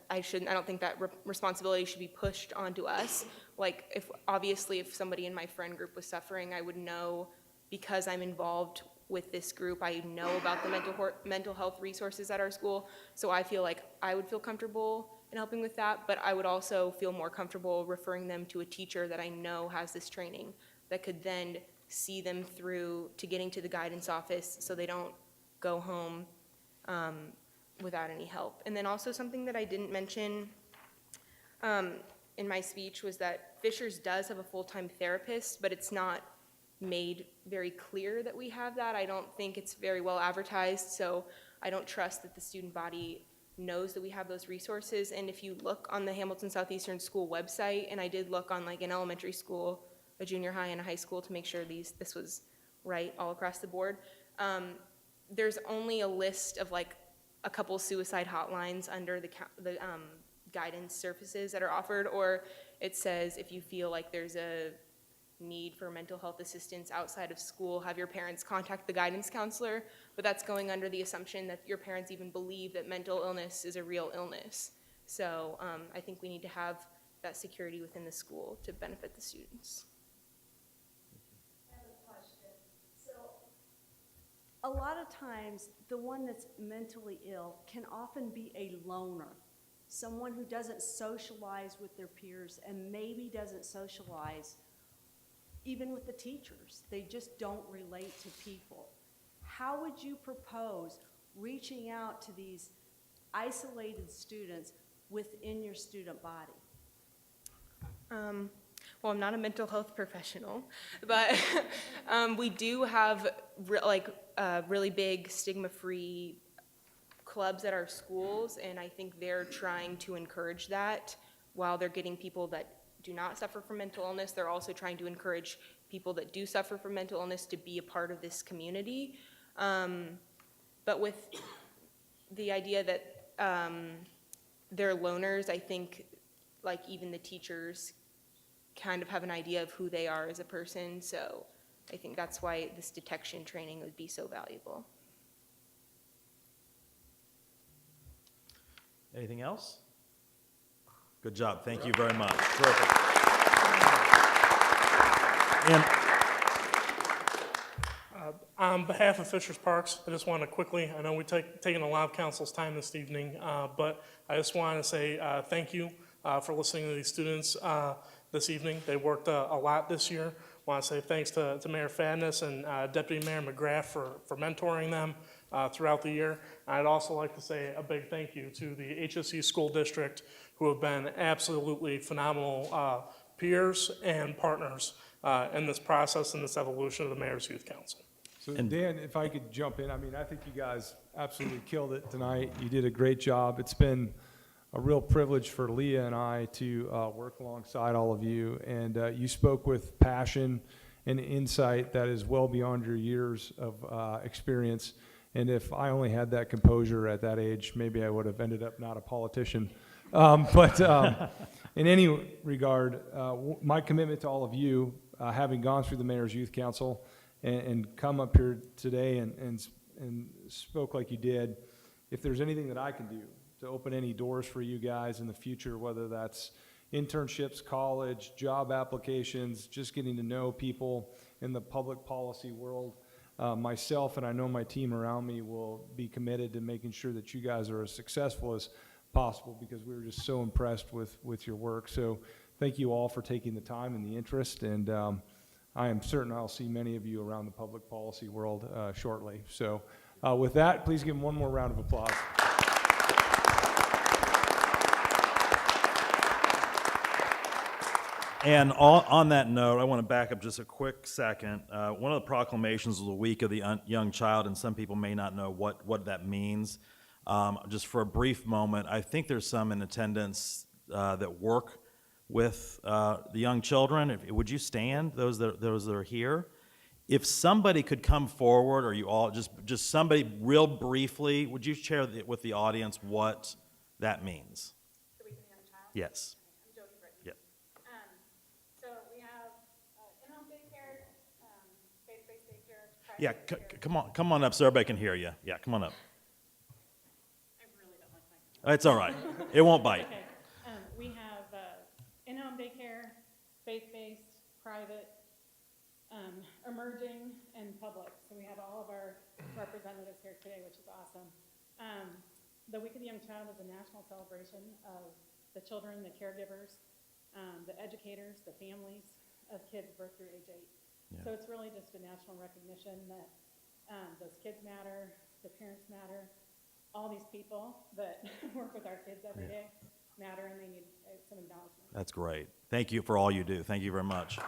I don't think that responsibility should be pushed onto us. Like, obviously if somebody in my friend group was suffering, I would know, because I'm involved with this group, I know about the mental health resources at our school, so I feel like I would feel comfortable in helping with that, but I would also feel more comfortable referring them to a teacher that I know has this training that could then see them through to getting to the guidance office so they don't go home without any help. And then also something that I didn't mention in my speech was that Fishers does have a full-time therapist, but it's not made very clear that we have that. I don't think it's very well advertised, so I don't trust that the student body knows that we have those resources. And if you look on the Hamilton Southeastern School website, and I did look on like an elementary school, a junior high, and a high school to make sure this was right all across the board, there's only a list of like a couple suicide hotlines under the guidance services that are offered, or it says if you feel like there's a need for mental health assistance outside of school, have your parents contact the guidance counselor, but that's going under the assumption that your parents even believe that mental illness is a real illness. So I think we need to have that security within the school to benefit the students. I have a question. So, a lot of times, the one that's mentally ill can often be a loner, someone who doesn't socialize with their peers and maybe doesn't socialize even with the teachers. They just don't relate to people. How would you propose reaching out to these isolated students within your student body? Well, I'm not a mental health professional, but we do have really big stigma-free clubs at our schools, and I think they're trying to encourage that. While they're getting people that do not suffer from mental illness, they're also trying to encourage people that do suffer from mental illness to be a part of this community. But with the idea that they're loners, I think like even the teachers kind of have an idea of who they are as a person, so I think that's why this detection training would be so valuable. Anything else? Good job. Thank you very much. Terrific. And on behalf of Fishers Parks, I just want to quickly, I know we've taken a lot of council's time this evening, but I just want to say thank you for listening to these students this evening. They worked a lot this year. I want to say thanks to Mayor Fadness and Deputy Mayor McGrath for mentoring them throughout the year. I'd also like to say a big thank you to the HSE School District, who have been absolutely phenomenal peers and partners in this process and this evolution of the Mayor's Youth Council. So Dan, if I could jump in, I mean, I think you guys absolutely killed it tonight. You did a great job. It's been a real privilege for Leah and I to work alongside all of you, and you spoke with passion and insight that is well beyond your years of experience. And if I only had that composure at that age, maybe I would have ended up not a politician. But in any regard, my commitment to all of you, having gone through the Mayor's Youth Council and come up here today and spoke like you did, if there's anything that I can do to open any doors for you guys in the future, whether that's internships, college, job applications, just getting to know people in the public policy world, myself and I know my team around me will be committed to making sure that you guys are as successful as possible, because we were just so impressed with your work. So thank you all for taking the time and the interest, and I am certain I'll see many of you around the public policy world shortly. So with that, please give them one more round of applause. And on that note, I want to back up just a quick second. One of the proclamations was the Week of the Young Child, and some people may not know what that means. Just for a brief moment, I think there's some in attendance that work with the young children. Would you stand, those that are here? If somebody could come forward, or you all, just somebody real briefly, would you share with the audience what that means? The Week of the Young Child? Yes. I'm Jody Britton. Yep. So we have in-home daycare, faith-based daycare, Yeah, private daycare. come on up so everybody can hear you. Yeah, come on up. I really don't like my. It's all right. It won't bite. Okay. We have in-home daycare, faith-based, private, emerging, and public. So we have all of our representatives here today, which is awesome. The Week of the Young Child is a national celebration of the children, the caregivers, the educators, the families of kids birth through age 8. Yeah. So it's really just a national recognition that those kids matter, the parents matter, all these people that work with our kids every day matter, and they need some acknowledgement. That's great. Thank you for all you do. Thank you very much.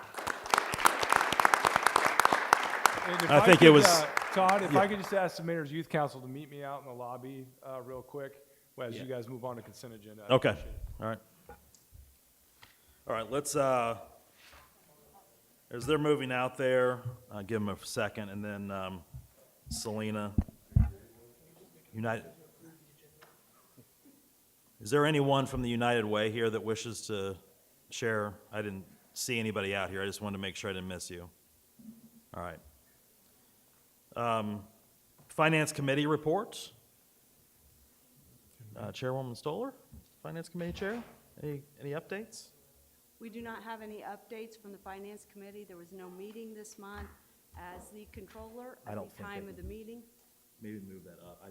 And if I think it could, was. Todd, if yeah. I could just ask the Mayor's Youth Council to meet me out in the lobby real quick as you guys move on to consent agenda. I'd Okay. appreciate it. All right. All right, let's, as they're moving out there, give them a second, and then Selena. United. Is there anyone from the United Way here that wishes to share? I didn't see anybody out here. I just wanted to make sure I didn't miss you. All right. Finance Committee reports. Chairwoman Stoller, Finance Committee Chair, any updates? We do not have any updates from the Finance Committee. There was no meeting this month. As the controller, I at don't the think time they of the did. meeting. Maybe move that up. I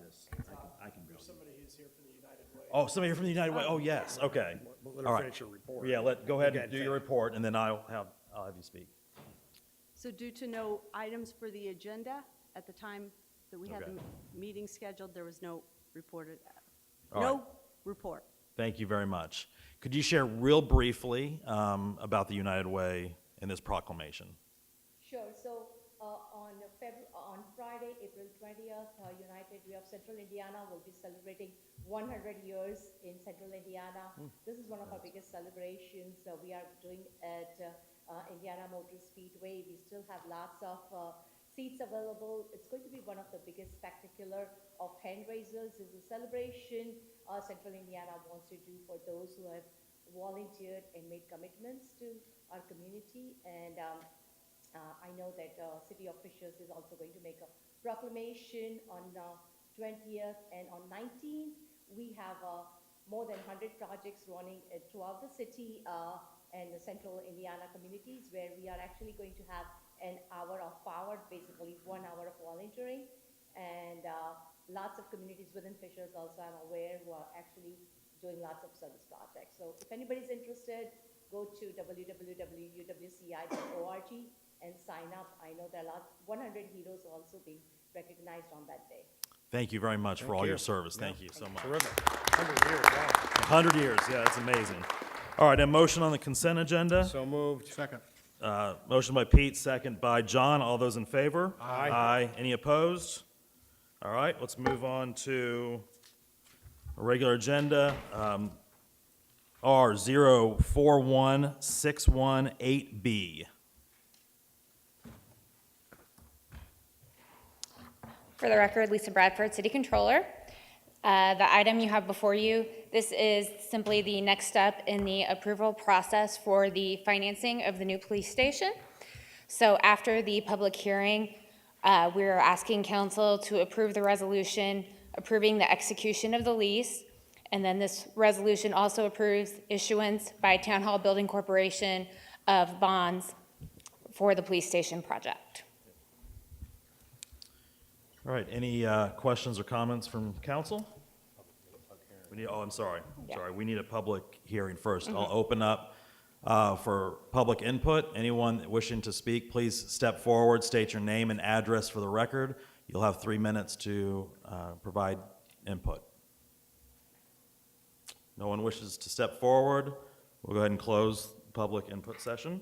can. There's somebody who's here from the United Way. Oh, somebody here from the United Way. Oh, yes. Okay. Let her All right. finish her report. Yeah, go ahead and do your report, and then I'll have you speak. So due to no items for the agenda, at the time that we had Okay. the meeting scheduled, there was no reported, All no right. report. Thank you very much. Could you share real briefly about the United Way and this proclamation? Sure. So on Friday, April 20th, United Way of Central Indiana will be celebrating 100 years in Central Indiana. This is one of our biggest celebrations. We are doing at Indiana Motor Speedway. We still have lots of seats available. It's going to be one of the biggest spectacular of hand raisers. It's a celebration Central Indiana wants to do for those who have volunteered and made commitments to our community. And I know that City of Fishers is also going to make a proclamation on 20th, and on 19th, we have more than 100 projects running throughout the city and the Central Indiana communities, where we are actually going to have an hour of power, basically 1 hour of volunteering, and lots of communities within Fishers also, I'm aware, who are actually doing lots of service projects. So if anybody's interested, go to www.uwci.org and sign up. I know there are 100 heroes also being recognized on that day. Thank you very much for all you. your service. Yeah. Thank you so much. Terrific. 100 years, wow. 100 years, yeah, that's amazing. All right, a motion on the consent agenda. So moved. Second. Motion by Pete, second by John. All those in favor? Aye. Aye. Any opposed? All right, let's move on to a regular agenda. R041618B. For the record, Lisa Bradford, City Controller. The item you have before you, this is simply the next step in the approval process for the financing of the new police station. So after the public hearing, we're asking council to approve the resolution approving the execution of the lease. And then this resolution also approves issuance by Town Hall Building Corporation of bonds for the police station project. All right, any questions or comments from council? I'm sorry. Sorry, we need a public hearing first. I'll open up for public input. Anyone wishing to speak, please step forward, state your name and address for the record. You'll have 3 minutes to provide input. No one wishes to step forward. We'll go ahead and close the public input session.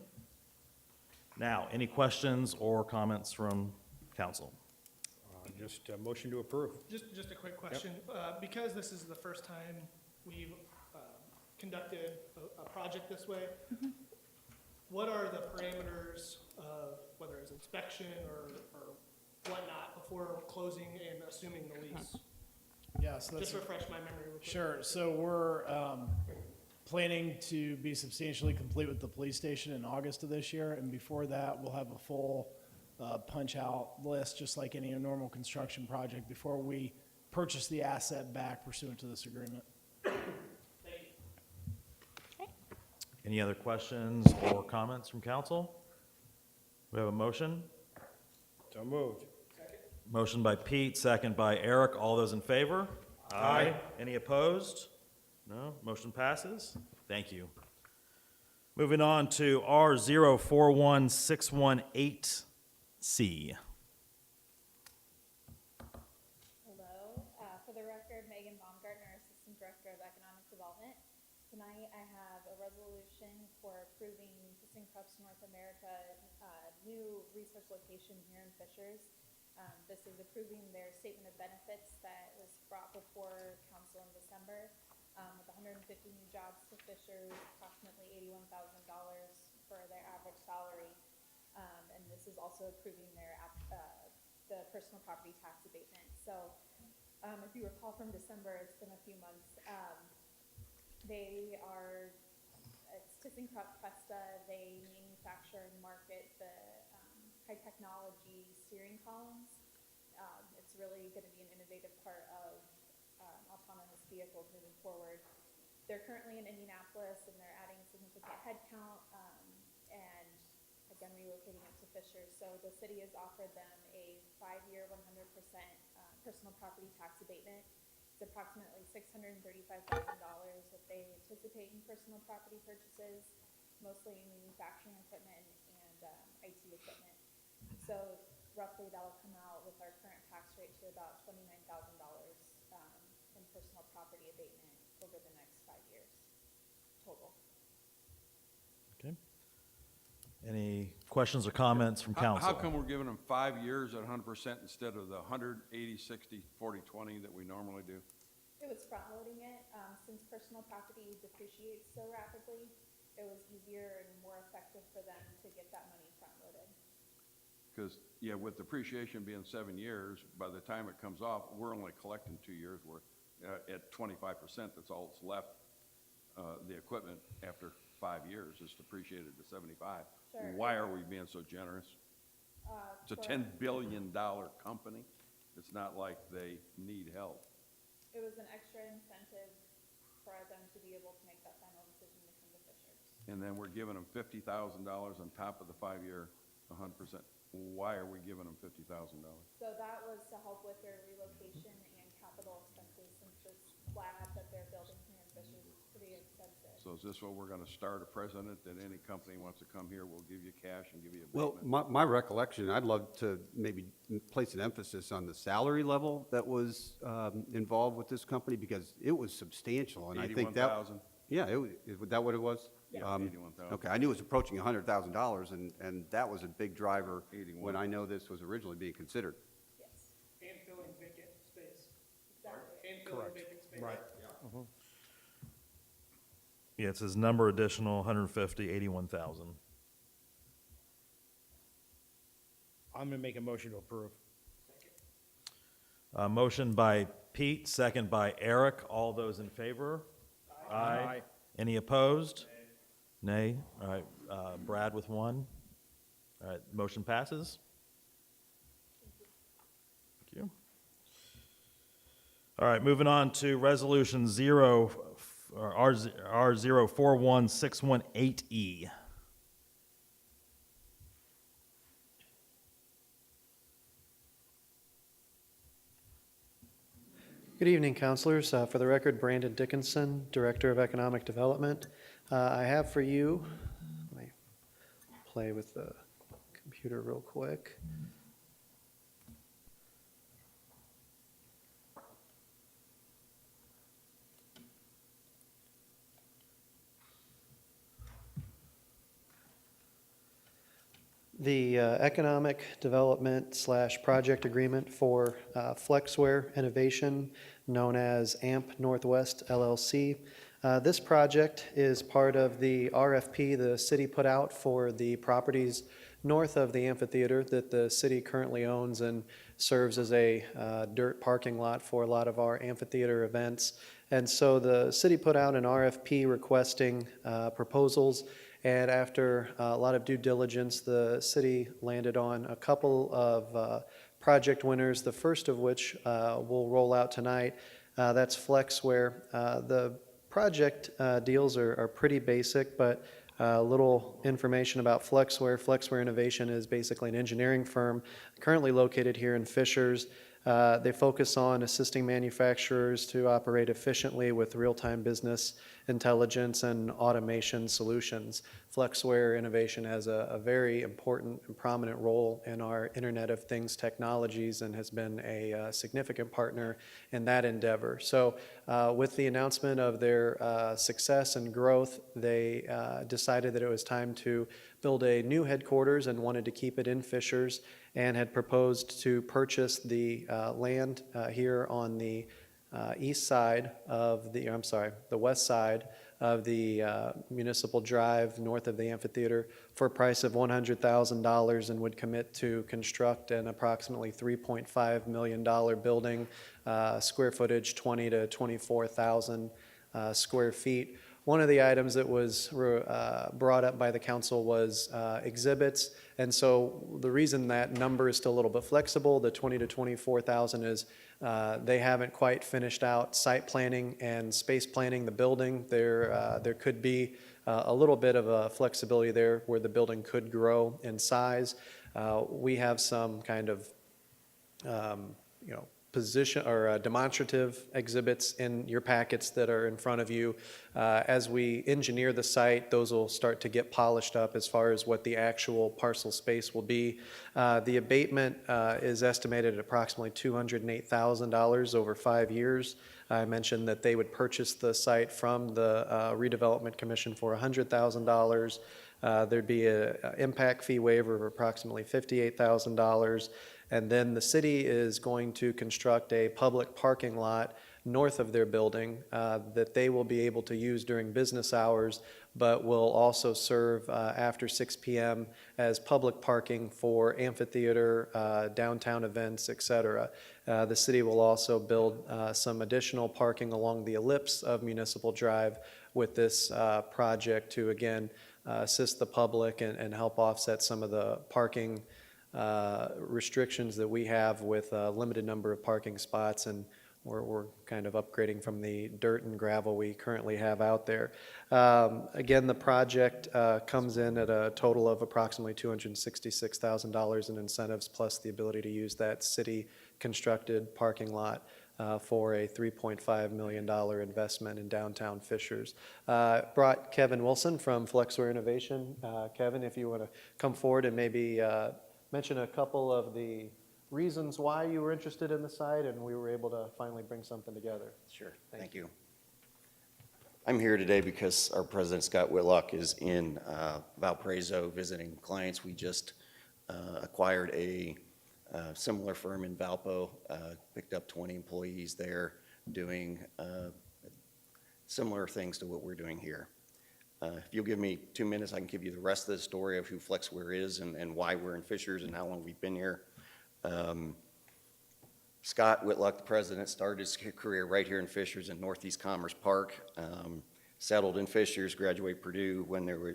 Now, any questions or comments from council? Just a motion to approve. Just a quick question. Because this is the first time we've conducted a project this way, what are the parameters of whether it's inspection or whatnot before closing and assuming the lease? Yeah, so that's. Just refresh my memory real quick. Sure, so we're planning to be substantially complete with the police station in August of this year, and before that, we'll have a full punch-out list, just like any normal construction project, before we purchase the asset back pursuant to this agreement. Any other questions or comments from council? We have a motion? So moved. Motion by Pete, second by Eric. All those in favor? Aye. Any opposed? No? Motion passes. Thank you. Moving on to R041618C. Hello, for the record, Megan Baumgartner, Assistant Director of Economic Development. Tonight, I have a resolution for approving ThyssenKrupp's North America new research location here in Fishers. This is approving their statement of benefits that was brought before council in December, with 150 new jobs to Fishers, approximately $81,000 for their average salary. And this is also approving their the personal property tax abatement. So if you recall from December, it's been a few months. It's ThyssenKrupp Questa. They manufacture and market the high technology steering columns. It's really going to be an innovative part of autonomous vehicles moving forward. They're currently in Indianapolis and they're adding significant headcount and again relocating it to Fishers. So the city has offered them a 5-year 100% personal property tax abatement. It's approximately $635,000 that they anticipate in personal property purchases, mostly in manufacturing equipment and IT equipment. So roughly that'll come out with our current tax rate to about $29,000 in personal property abatement over the next 5 years total. Okay. Any questions or comments from council? How come we're giving them 5 years at 100% instead of the 100, 80, 60, 40, 20 that we normally do? It was front loading it. Since personal property depreciates so rapidly, it was easier and more effective for them to get that money front loaded. Because, yeah, with depreciation being 7 years, by the time it comes off, we're only collecting 2 years worth. At 25%, that's all that's left. The equipment after 5 years is depreciated to 75. Sure. Why are we being so generous? It's a $10 billion company. It's not like they need help. It was an extra incentive for them to be able to make that final decision to come to Fishers. And then we're giving them $50,000 on top of the 5-year 100%. Why are we giving them $50,000? So that was to help with their relocation and capital expenses, since this lab that they're building here in Fishers is pretty expensive. So is this what we're gonna start a precedent, that any company wants to come here, we'll give you cash and give you a Well, abatement? my recollection, I'd love to maybe place an emphasis on the salary level that was involved with this company, because it was substantial, and I think that. 81,000. Yeah, is that what it was? Yeah. 81,000. Okay, I knew it was approaching $100,000, and that was a big driver 81. when I know this was originally being considered. Yes, And filling vacant space. exactly. And filling vacant space. Right. Yeah, it says number additional, 150, 81,000. I'm gonna make a motion to approve. Motion by Pete, second by Eric. All those in favor? Aye. Any opposed? Nay. All right, Brad with one. All right, motion passes. Thank you. All right, moving on to resolution R041618E. Good evening, councilors. For the record, Brandon Dickinson, Director of Economic Development. I have for you, let me play with the computer real quick. the economic development / project agreement for Flexware Innovation, known as AMP Northwest LLC. This project is part of the RFP the city put out for the properties north of the amphitheater that the city currently owns and serves as a dirt parking lot for a lot of our amphitheater events. And so the city put out an RFP requesting proposals, and after a lot of due diligence, the city landed on a couple of project winners, the first of which will roll out tonight. That's Flexware. The project deals are pretty basic, but a little information about Flexware. Flexware Innovation is basically an engineering firm currently located here in Fishers. They focus on assisting manufacturers to operate efficiently with real-time business intelligence and automation solutions. Flexware Innovation has a very important and prominent role in our Internet of Things technologies and has been a significant partner in that endeavor. So with the announcement of their success and growth, they decided that it was time to build a new headquarters and wanted to keep it in Fishers, and had proposed to purchase the land here on the east side of the, the west side of the Municipal Drive north of the amphitheater for a price of $100,000, and would commit to construct an approximately $3.5 million building, square footage 20 to 24,000 square feet. One of the items that was brought up by the council was exhibits, and so the reason that number is still a little bit flexible, the 20 to 24,000, is they haven't quite finished out site planning and space planning the building. There could be a little bit of a flexibility there where the building could grow in size. We have some kind of position or demonstrative exhibits in your packets that are in front of you. As we engineer the site, those will start to get polished up as far as what the actual parcel space will be. The abatement is estimated at approximately $208,000 over 5 years. I mentioned that they would purchase the site from the Redevelopment Commission for $100,000. There'd be an impact fee waiver of approximately $58,000. And then the city is going to construct a public parking lot north of their building that they will be able to use during business hours, but will also serve after 6 p.m. as public parking for amphitheater, downtown events, etc. The city will also build some additional parking along the ellipse of Municipal Drive with this project to, again, assist the public and help offset some of the parking restrictions that we have with a limited number of parking spots, and we're kind of upgrading from the dirt and gravel we currently have out there. Again, the project comes in at a total of approximately $266,000 in incentives, plus the ability to use that city-constructed parking lot for a $3.5 million investment in downtown Fishers. Brought Kevin Wilson from Flexware Innovation. Kevin, if you want to come forward and maybe mention a couple of the reasons why you were interested in the site and we were able to finally bring something together. Sure, thank you. I'm here today because our president, Scott Whitlock, is in Valparaiso visiting clients. We just acquired a similar firm in Valpo, picked up 20 employees there doing similar things to what we're doing here. If you'll give me 2 minutes, I can give you the rest of the story of who Flexware is and why we're in Fishers and how long we've been here. Scott Whitlock, the president, started his career right here in Fishers in Northeast Commerce Park, settled in Fishers, graduated Purdue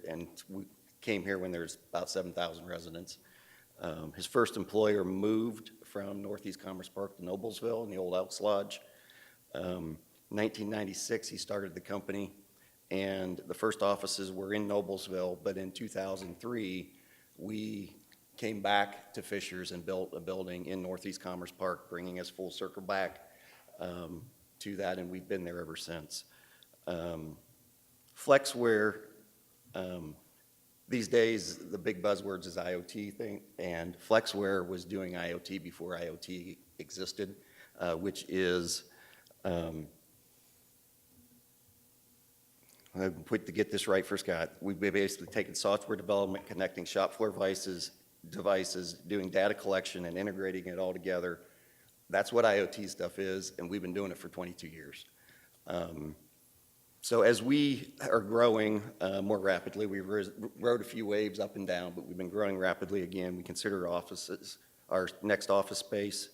and we came here when there was about 7,000 residents. His first employer moved from Northeast Commerce Park to Noblesville in the old Elks Lodge. 1996, he started the company, and the first offices were in Noblesville, but in 2003, we came back to Fishers and built a building in Northeast Commerce Park, bringing us full circle back to that, and we've been there ever since. Flexware, these days, the big buzzwords is IoT thing, and Flexware was doing IoT before IoT existed, which is, to get this right for Scott, we've basically taken software development, connecting shop floor devices devices, doing data collection and integrating it all together. That's what IoT stuff is, and we've been doing it for 22 years. So as we are growing more rapidly, we rode a few waves up and down, but we've been growing rapidly again. We consider offices our next office space.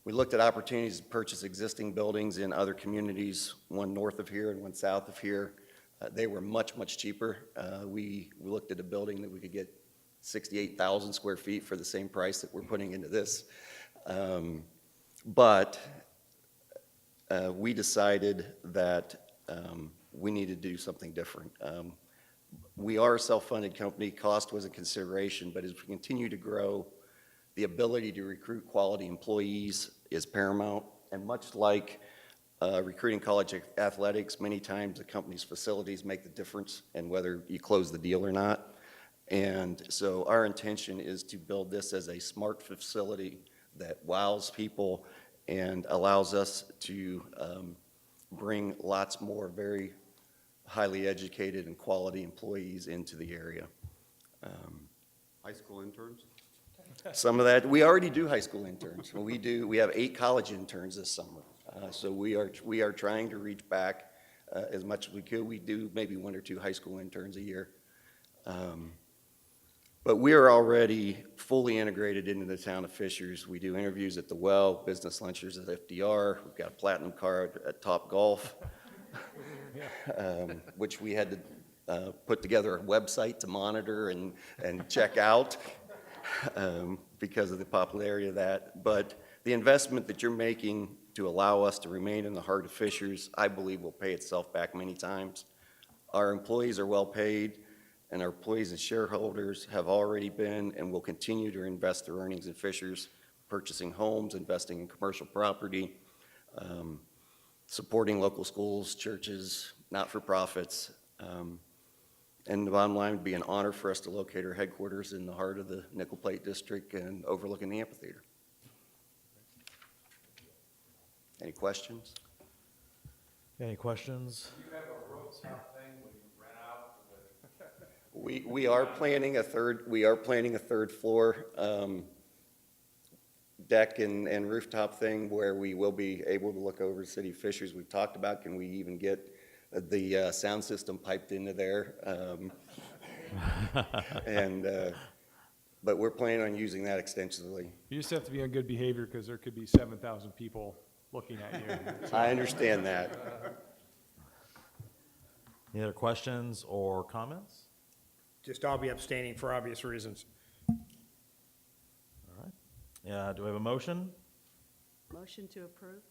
We looked at opportunities to purchase existing buildings in other communities, one north of here and one south of here. They were much, much cheaper. We looked at a building that we could get 68,000 square feet for the same price that we're putting into this. But we decided that we needed to do something different. We are a self-funded company. Cost was a consideration, but as we continue to grow, the ability to recruit quality employees is paramount. And much like recruiting college athletics, many times the company's facilities make the difference in whether you close the deal or not. And so our intention is to build this as a smart facility that wows people and allows us to bring lots more very highly educated and quality employees into the area. High school interns? Some of that, we already do high school interns. We have 8 college interns this summer. So we are trying to reach back as much as we could. We do maybe 1 or 2 high school interns a year. But we are already fully integrated into the town of Fishers. We do interviews at the Well, business lunches at FDR. We've got a platinum card at Top Golf, which we had to put together a website to monitor and check out because of the popularity of that. But the investment that you're making to allow us to remain in the heart of Fishers, I believe will pay itself back many times. Our employees are well paid, and our employees and shareholders have already been and will continue to invest their earnings in Fishers, purchasing homes, investing in commercial property, supporting local schools, churches, not-for-profits. And the bottom line would be an honor for us to locate our headquarters in the heart of the Nickel Plate District and overlooking the amphitheater. Any questions? Any questions? We are planning a third floor deck and rooftop thing where we will be able to look over the city of Fishers. We've talked about, can we even get the sound system piped into there? But we're planning on using that extensively. You just have to be on good behavior because there could be 7,000 people looking at you. I understand that. Any other questions or comments? Just I'll be abstaining for obvious reasons. All right. Yeah, do we have a motion? Motion to approve?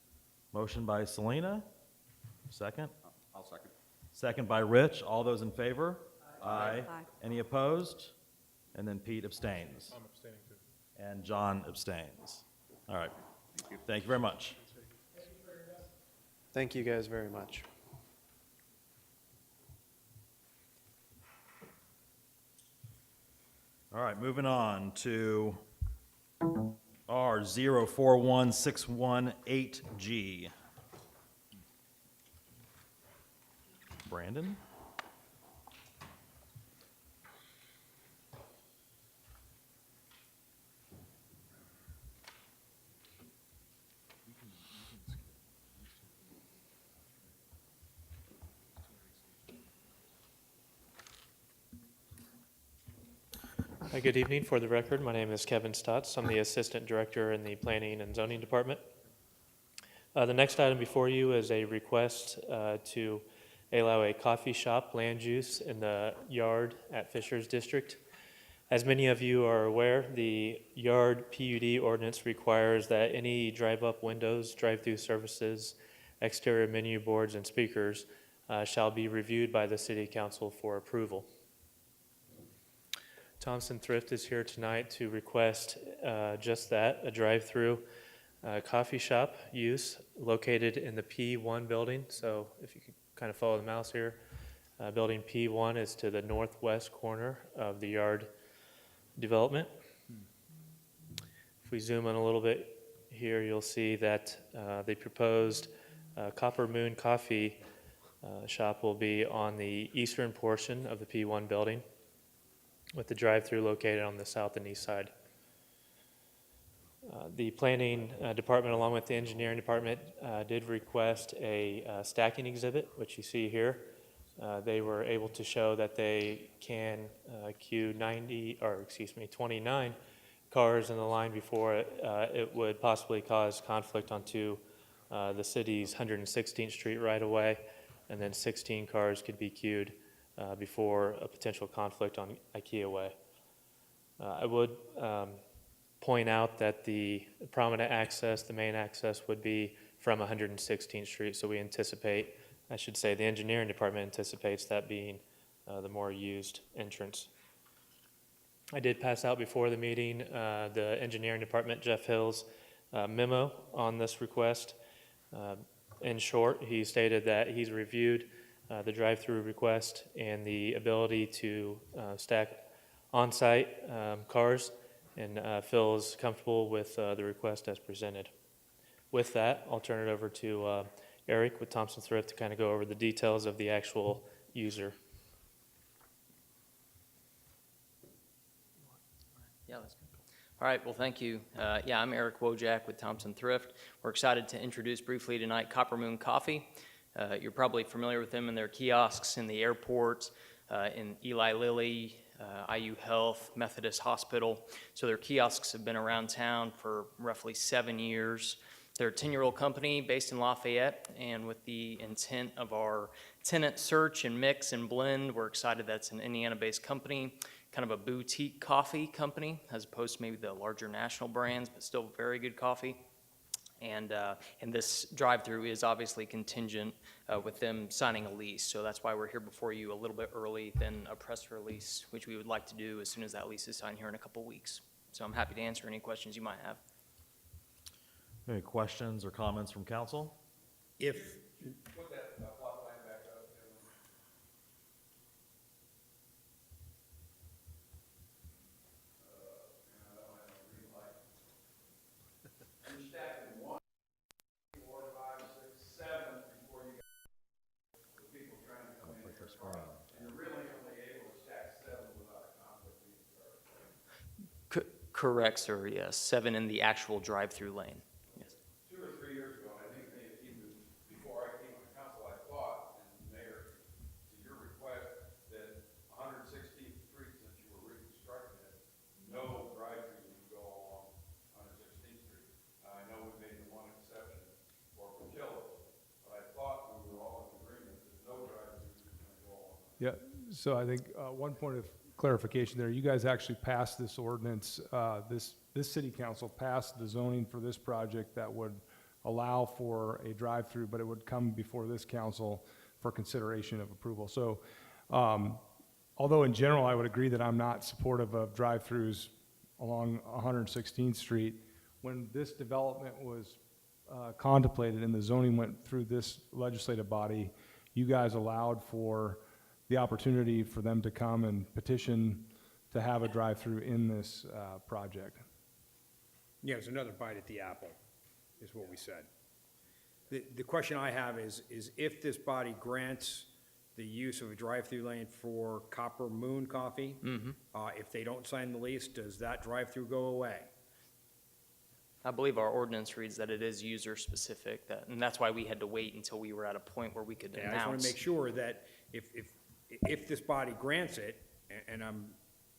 Motion by Selena. Second? I'll second. Second by Rich. All those in favor? Aye. Any opposed? And then Pete abstains. I'm abstaining too. And John abstains. All right. Thank you very much. Thank you guys very much. All right, moving on to R041618G. Brandon? Hi, good evening. For the record, my name is Kevin Stotts. I'm the Assistant Director in the Planning and Zoning Department. The next item before you is a request to allow a coffee shop land use in the yard at Fishers District. As many of you are aware, the yard PUD ordinance requires that any drive-up windows, drive-through services, exterior menu boards, and speakers shall be reviewed by the City Council for approval. Thompson Thrift is here tonight to request just that, a drive-through coffee shop use located in the P1 building. So if you could kind of follow the mouse here, building P1 is to the northwest corner of the yard development. If we zoom in a little bit here, you'll see that the proposed Copper Moon Coffee shop will be on the eastern portion of the P1 building. with the drive-through located on the south and east side. The planning department, along with the engineering department, did request a stacking exhibit, which you see here. They were able to show that they can queue 29 cars in the line before it would possibly cause conflict onto the city's 116th Street right-of-way, and then 16 cars could be queued before a potential conflict on IKEA Way. I would point out that the prominent access, the main access, would be from 116th Street, so we anticipate, I should say, the engineering department anticipates that being the more used entrance. I did pass out before the meeting the engineering department, Jeff Hill's memo on this request. In short, he stated that he's reviewed the drive-through request and the ability to stack on-site cars, and feels comfortable with the request as presented. With that, I'll turn it over to Eric with Thompson Thrift to kind of go over the details of the actual user. Yeah, that's good. All right, well, thank you. Yeah, I'm Eric Wojak with Thompson Thrift. We're excited to introduce briefly tonight Copper Moon Coffee. You're probably familiar with them in their kiosks in the airport, in Eli Lilly, IU Health, Methodist Hospital. So their kiosks have been around town for roughly 7 years. They're a 10-year-old company based in Lafayette, and with the intent of our tenant search and mix and blend, we're excited that's an Indiana-based company, kind of a boutique coffee company, as opposed to maybe the larger national brands, but still very good coffee. And this drive-through is obviously contingent with them signing a lease, so that's why we're here before you a little bit early than a press release, which we would like to do as soon as that lease is signed here in a couple weeks. So I'm happy to answer any questions you might have. Any questions or comments from council? If, Put that plot line back up, Kevin. I don't have a green light. You're stacking 1, 4, 5, 6, 7 before you get the people trying to come in your car. And you're really only able to stack 7 without a conflict being started. Correct, sir, yes. 7 in the actual drive-through lane. 2 or 3 years ago, I think maybe even before I came on council, I thought, and Mayor, to your request, that 116th Street, since you were reconstructing it, no drive-through would go along 116th Street. I know we made the one exception for Patillo, but I thought we were all in agreement that no drive-through was going to go along. Yeah, so I think one point of clarification there, you guys actually passed this ordinance, this city council passed the zoning for this project that would allow for a drive-through, but it would come before this council for consideration of approval. So although in general I would agree that I'm not supportive of drive-throughs along 116th Street, when this development was contemplated and the zoning went through this legislative body, you guys allowed for the opportunity for them to come and petition to have a drive-through in this project. yeah, it's another bite at the apple, is what we said. The question I have is if this body grants the use of a drive-through lane for Copper Moon Coffee, if they don't sign the lease, does that drive-through go away? I believe our ordinance reads that it is user-specific, and that's why we had to wait until we were at a point where we could Yeah, I just want announce. to make sure that if this body grants it, and I'm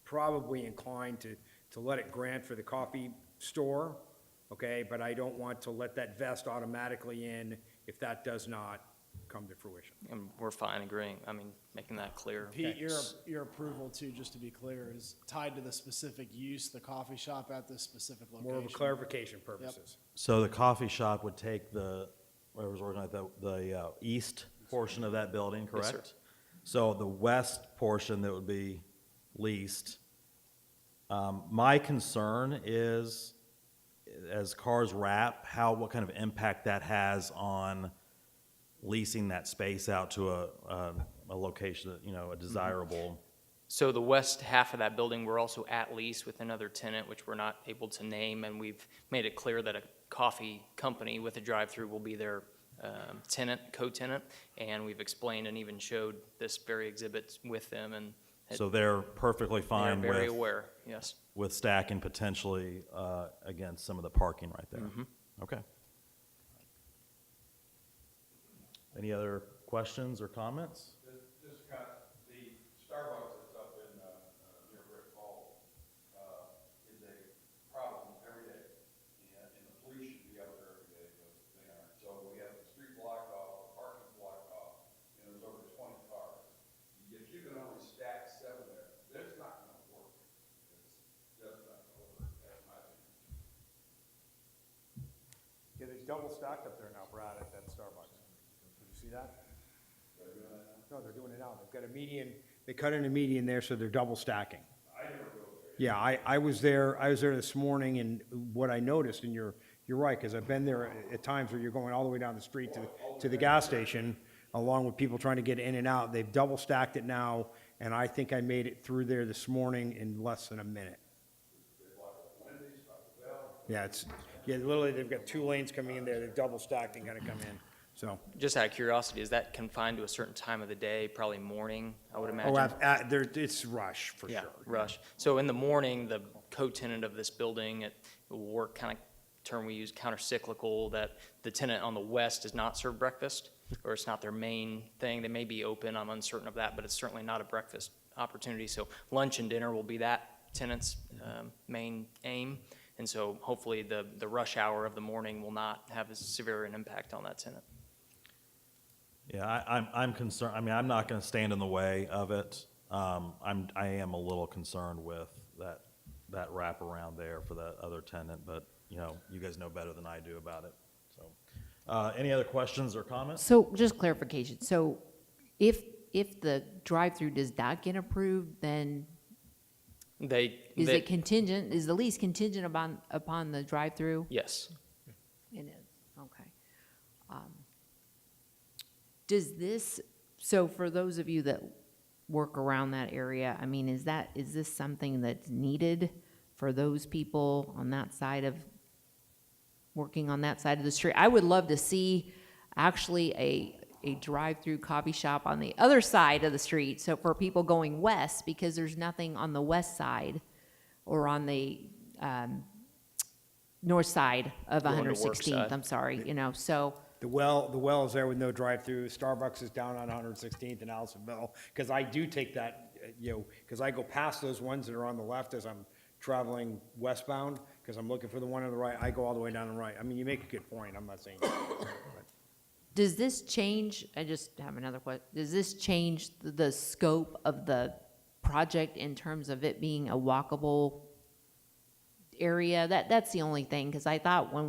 probably inclined to let it grant for the coffee store, okay, but I don't want to let that vest automatically in if that does not come to fruition. And we're fine agreeing, making that clear. Pete, your approval too, just to be clear, is tied to the specific use, the coffee shop at this specific location. More of a clarification purposes. So the coffee shop would take whatever's organized, the east portion of that building, Yes, sir. correct? So the west portion that would be leased, my concern is, as cars wrap, what kind of impact that has on leasing that space out to a location that, a desirable. So the west half of that building, we're also at lease with another tenant, which we're not able to name, and we've made it clear that a coffee company with a drive-through will be their tenant, co-tenant, and we've explained and even showed this very exhibit with them, and So they're perfectly They're fine very with, aware, yes. with stacking potentially against some of the parking right there? Mhm. Okay. Any other questions or comments? Just kind of, the Starbucks that's up in, near Brick Falls, is a problem every day. And the police should be up there every day, but they aren't. So we have the street blocked off, the parking blocked off, and there's over 20 cars. If you can only stack 7 there, that's not gonna work. It's just not gonna work, that's my opinion. Yeah, there's double stacked up there now, Brad, at that Starbucks. Did you see that? No, they're doing it now. They've got a median, they cut in a median there, so they're double stacking. Yeah, I was there this morning, and what I noticed, and you're right, because I've been there at times where you're going all the way down the street to the gas station, along with people trying to get in and out. They've double stacked it now, and I think I made it through there this morning in less than a minute. Yeah, literally, they've got 2 lanes coming in there, they're double stacked and gonna come in, so. Just out of curiosity, is that confined to a certain time of the day, probably morning, I would imagine? It's rush, for Yeah, sure. rush. So in the morning, the co-tenant of this building, it will work kind of, term we use, counter-cyclical, that the tenant on the west does not serve breakfast, or it's not their main thing. They may be open, I'm uncertain of that, but it's certainly not a breakfast opportunity. So lunch and dinner will be that tenant's main aim. And so hopefully the rush hour of the morning will not have as severe an impact on that tenant. Yeah, I'm concerned, I mean, I'm not gonna stand in the way of it. I am a little concerned with that wraparound there for that other tenant, but, you know, you guys know better than I do about it, so. Any other questions or comments? So just clarification, so if the drive-through does not get approved, then is it contingent, is the lease contingent upon the drive-through? Yes. It is, okay. Does this, so for those of you that work around that area, I mean, is this something that's needed for those people on that side of, working on that side of the street? I would love to see actually a drive-through coffee shop on the other side of the street, so for people going west, because there's nothing on the west side or on the north side of Going to 116th, Workside. I'm sorry, you know, so. The well is there with no drive-through. Starbucks is down on 116th in Allisonville, because I do take that, because I go past those ones that are on the left as I'm traveling westbound, because I'm looking for the one on the right. I go all the way down the right. I mean, you make a good point. I'm not saying. Does this change, I just have another question, does this change the scope of the project in terms of it being a walkable area? That's the only thing, because I thought when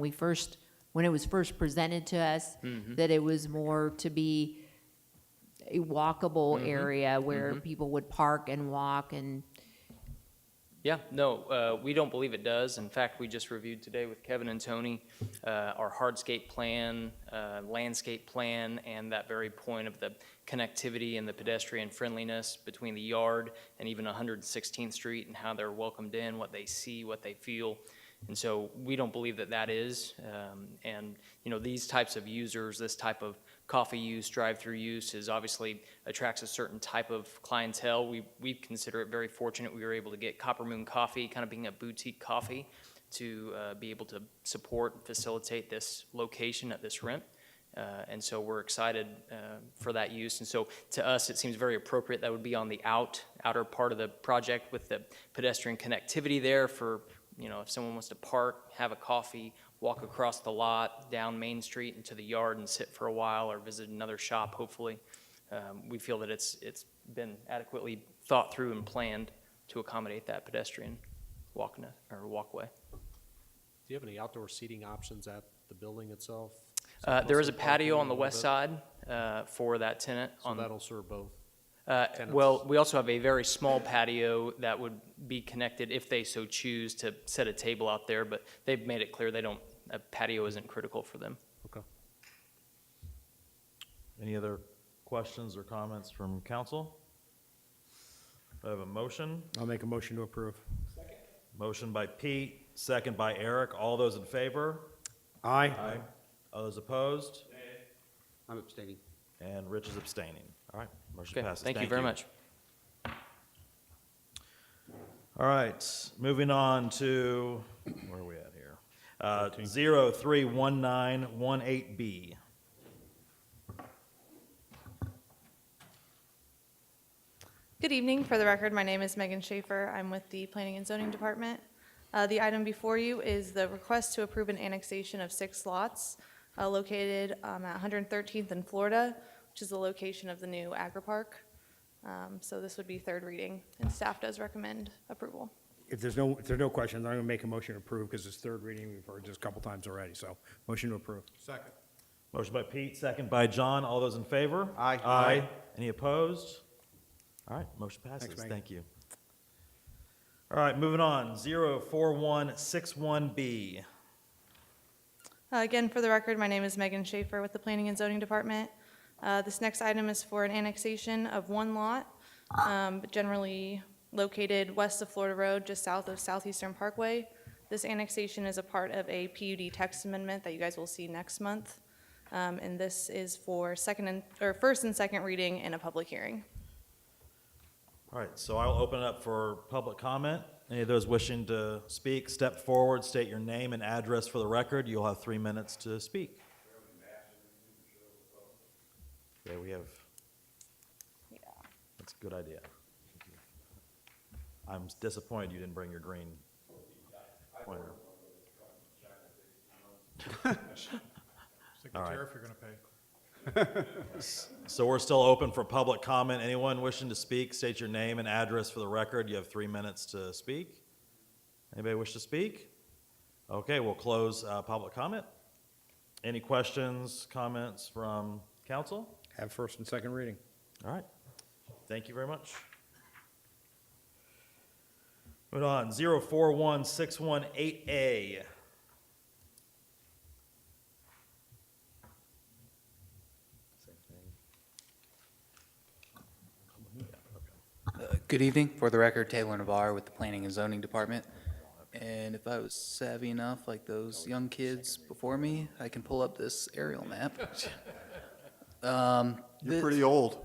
it was first presented to us, that it was more to be a walkable area where people would park and walk and. Yeah, no, we don't believe it does. In fact, we just reviewed today with Kevin and Tony our hardscape plan, landscape plan, and that very point of the connectivity and the pedestrian friendliness between the yard and even 116th Street, and how they're welcomed in, what they see, what they feel. And so we don't believe that that is. And, you know, these types of users, this type of coffee use, drive-through use is obviously attracts a certain type of clientele. We consider it very fortunate we were able to get Copper Moon Coffee, kind of being a boutique coffee, to be able to support and facilitate this location at this rent. And so we're excited for that use. And so to us, it seems very appropriate that would be on the outer part of the project with the pedestrian connectivity there for, you know, if someone wants to park, have a coffee, walk across the lot, down Main Street into the yard and sit for a while or visit another shop, hopefully. We feel that it's been adequately thought through and planned to accommodate that pedestrian walkway. Do you have any outdoor seating options at the building itself? There is a Mostly patio parking on the a west little side for that tenant. So that'll serve both? Well, we also have a very small patio that would be connected if they so choose to set a table out there, but they've made it clear a patio isn't critical for them. Okay. Any other questions or comments from council? I have a motion. I'll make a motion to approve. Motion by Pete, second by Eric. All those in favor? Aye. Aye. All those opposed? I'm abstaining. And Rich is abstaining. All right, motion Okay, passes. thank you very much. All right, moving on to, where are we at here? 031918B. Good evening. For the record, my name is Megan Schaefer. I'm with the Planning and Zoning Department. The item before you is the request to approve an annexation of 6 lots located at 113th in Florida, which is the location of the new agri-park. So this would be third reading, and staff does recommend approval. If there's no questions, I'm going to make a motion to approve because it's third reading. We've heard this a couple times already, so motion to approve. Second. Motion by Pete, second by John. All those in favor? Aye. Aye. Any opposed? All right, motion passes. Thanks, Megan. Thank you. All right, moving on, 04161B. Again, for the record, my name is Megan Schaefer with the Planning and Zoning Department. This next item is for an annexation of 1 lot, generally located west of Florida Road, just south of Southeastern Parkway. This annexation is a part of a PUD text amendment that you guys will see next month. And this is for first and second reading and a public hearing. All right, so I'll open it up for public comment. Any of those wishing to speak, step forward, state your name and address for the record. You'll have 3 minutes to speak. Okay, we have, that's a good idea. I'm disappointed you didn't bring your green pointer. All right. If you're going to pay. So we're still open for public comment. Anyone wishing to speak, state your name and address for the record. You have 3 minutes to speak. Anybody wish to speak? Okay, we'll close public comment. Any questions, comments from council? Have first and second reading. All right. Thank you very much. Moving on, 041618A. Good evening. For the record, Taylor Navarre with the Planning and Zoning Department. And if I was savvy enough, like those young kids before me, I can pull up this aerial map. You're pretty old.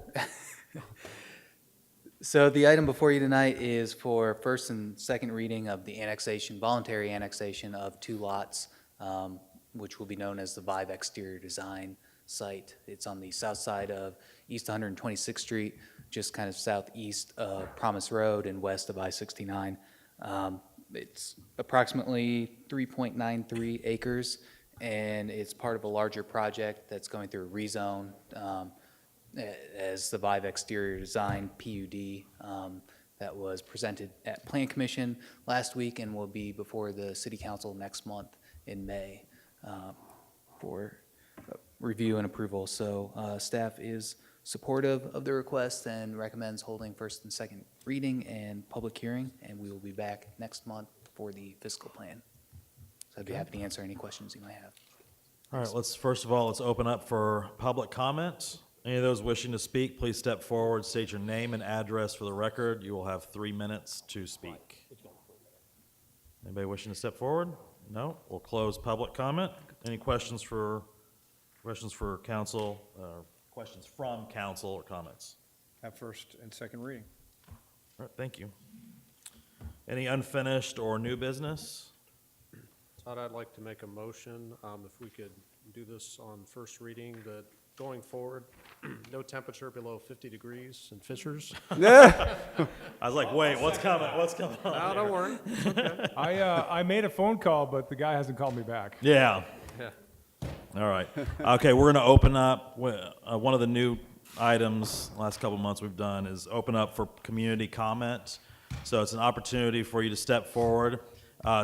So the item before you tonight is for first and second reading of the annexation, voluntary annexation of 2 lots, which will be known as the Vive Exterior Design site. It's on the south side of East 126th Street, just kind of southeast of Promise Road and west of I-69. It's approximately 3.93 acres, and it's part of a larger project that's going through a rezone as the Vive Exterior Design PUD that was presented at Plan Commission last week and will be before the City Council next month in May for review and approval. So staff is supportive of the request and recommends holding first and second reading and public hearing, and we will be back next month for the fiscal plan. So I'd be happy to answer any questions you might have. All right, let's open up for public comment. Any of those wishing to speak, please step forward, state your name and address for the record. You will have 3 minutes to speak. Anybody wishing to step forward? No? We'll close public comment. Any questions for council, questions from council or comments? Have first and second reading. All right, thank you. Any unfinished or new business? Todd, I'd like to make a motion, if we could do this on first reading, that going forward, no temperature below 50 degrees in Fishers. I was like, wait, what's coming? What's coming on? No, don't worry. It's okay. I made a phone call, but the guy hasn't called me back. Yeah. Yeah. All right. Okay, we're going to open up, one of the new items, last couple of months we've done, is open up for community comment. So it's an opportunity for you to step forward,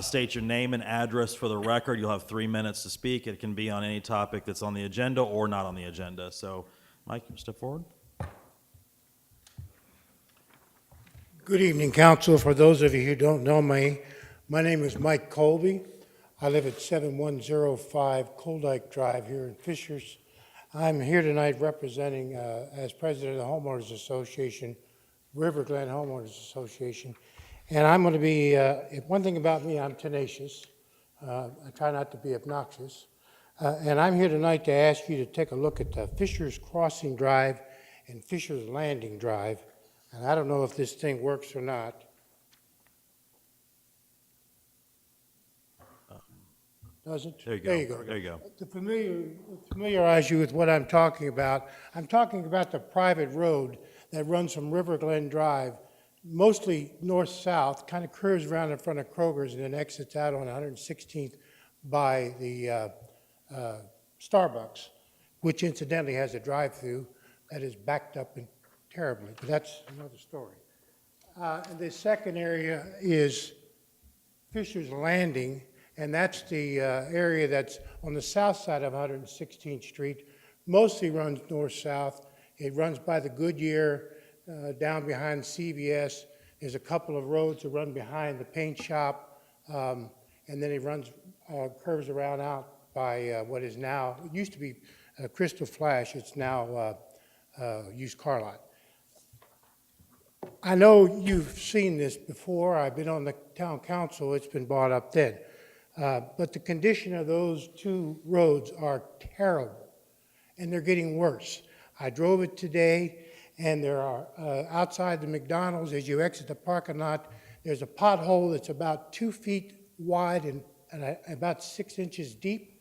state your name and address for the record. You'll have 3 minutes to speak. It can be on any topic that's on the agenda or not on the agenda. So, Mike, you step forward. Good evening, council. For those of you who don't know me, my name is Mike Colby. I live at 7105 Coldyke Drive here in Fishers. I'm here tonight representing, as president of the Homeowners Association, River Glen Homeowners Association. And I'm going to be, one thing about me, I'm tenacious. I try not to be obnoxious. And I'm here tonight to ask you to take a look at the Fishers Crossing Drive and Fishers Landing Drive. And I don't know if this thing works or not. Doesn't? There you go. There you go. There you go. To familiarize you with what I'm talking about the private road that runs from River Glen Drive, mostly north-south, kind of curves around in front of Kroger's and then exits out on 116th by the Starbucks, which incidentally has a drive-through that is backed up terribly, but that's another story. And the second area is Fisher's Landing, and that's the area that's on the south side of 116th Street, mostly runs north-south. It runs by the Goodyear, down behind CVS. There's a couple of roads that run behind the paint shop, and then it runs, curves around out by what is now, it used to be Crystal Flash, it's now used car lot. I know you've seen this before. I've been on the town council. It's been brought up then. But the condition of those two roads are terrible, and they're getting worse. I drove it today, and there are, outside the McDonald's, as you exit the parking lot, there's a pothole that's about 2 feet wide and about 6 inches deep,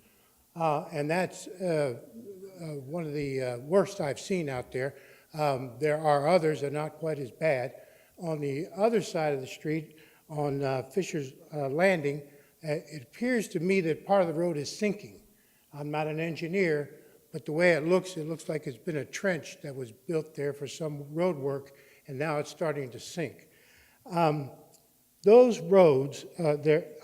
and that's one of the worst I've seen out there. There are others that are not quite as bad. On the other side of the street, on Fisher's Landing, it appears to me that part of the road is sinking. I'm not an engineer, but the way it looks like it's been a trench that was built there for some road work, and now it's starting to sink. Those roads,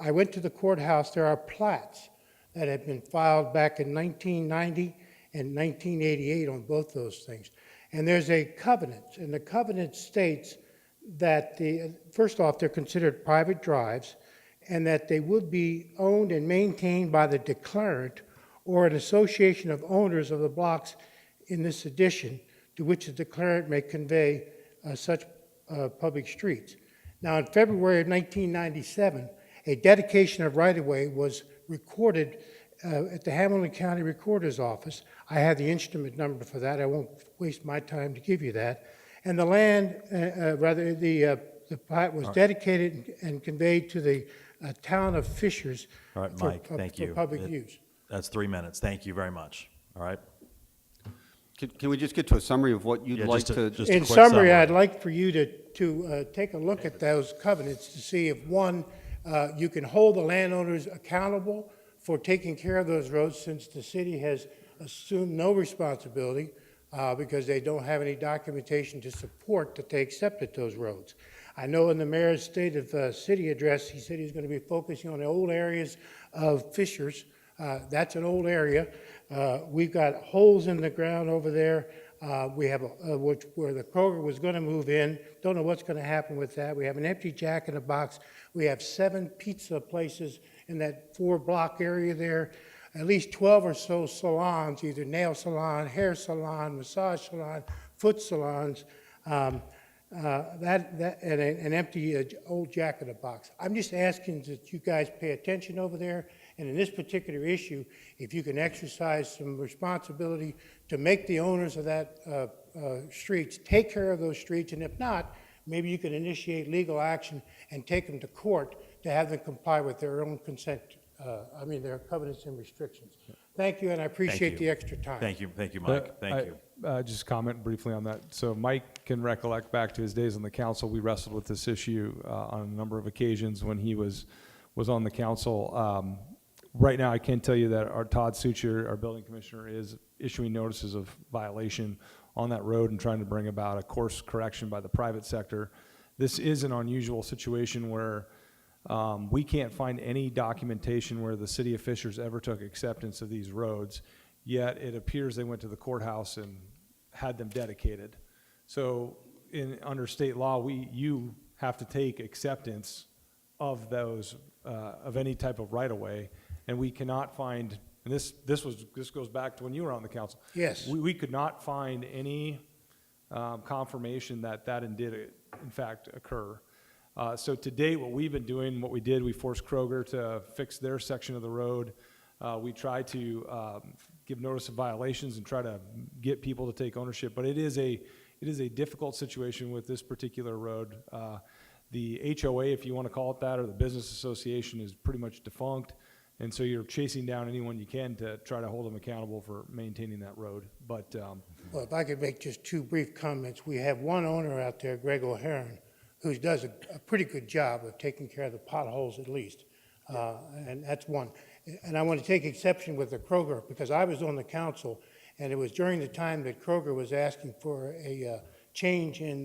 I went to the courthouse, there are plats that have been filed back in 1990 and 1988 on both those things. And there's a covenant, and the covenant states that first off, they're considered private drives, and that they would be owned and maintained by the declarant or an association of owners of the blocks in this edition to which the declarant may convey such public streets. Now, in February of 1997, a dedication of right-of-way was recorded at the Hamilton County Recorder's Office. I have the instrument number for that. I won't waste my time to give you that. And the land, the plat was dedicated and conveyed to the town of Fishers All right, Mike, thank you. for public use. That's 3 minutes. Thank you very much. All right? Can we just get to a summary of what you'd Yeah, like just a to? quick In summary, summary. I'd like for you to take a look at those covenants to see if, one, you can hold the landowners accountable for taking care of those roads, since the city has assumed no responsibility because they don't have any documentation to support that they accepted those roads. I know in the mayor's state of city address, he said he's going to be focusing on the old areas of Fishers. That's an old area. We've got holes in the ground over there. We have where the Kroger was going to move in. Don't know what's going to happen with that. We have an empty Jack in the Box. We have 7 pizza places in that 4-block area there. At least 12 or so salons, either nail salon, hair salon, massage salon, foot salons. And an empty old Jack in the Box. I'm just asking that you guys pay attention over there, and in this particular issue, if you can exercise some responsibility to make the owners of that streets take care of those streets, and if not, maybe you can initiate legal action and take them to court to have them comply with their own their covenants and restrictions. Thank you, and I appreciate the extra time. Thank you, Mike. Thank you. Just comment briefly on that. So Mike can recollect back to his days on the council. We wrestled with this issue on a number of occasions when he was on the council. Right now, I can tell you that our Todd Sucher, our building commissioner, is issuing notices of violation on that road and trying to bring about a course correction by the private sector. This is an unusual situation where we can't find any documentation where the city of Fishers ever took acceptance of these roads, yet it appears they went to the courthouse and had them dedicated. So under state law, you have to take acceptance of those, of any type of right-of-way, and we cannot find, and this goes back to when you were on the council. Yes. We could not find any confirmation that did in fact occur. So to date, what we've been doing, we forced Kroger to fix their section of the road. We try to give notice of violations and try to get people to take ownership, but it is a difficult situation with this particular road. The HOA, if you want to call it that, or the business association is pretty much defunct, And so you're chasing down anyone you can to try to hold them accountable for maintaining that road. But, Well, if I could make just two brief comments. We have one owner out there, Greg O'Haron, who does a pretty good job of taking care of the potholes at least. And that's one. And I want to take exception with the Kroger, because I was on the council, and it was during the time that Kroger was asking for a change in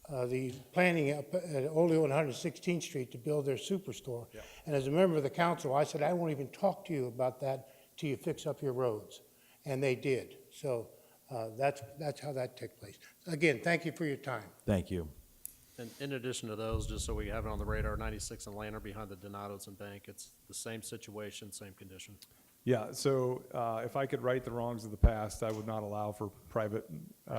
the planning up at Oleo and 116th Street to build their superstore. And as a member of the council, I said, I won't even talk to you about that till you fix up your roads. And they did. So that's how that took place. Again, thank you for your time. Thank you. And in addition to those, just so we have it on the radar, 96 and Lanner behind the Donatos and Bank, it's the same situation, same condition. yeah, so if I could right the wrongs of the past, I would not allow for private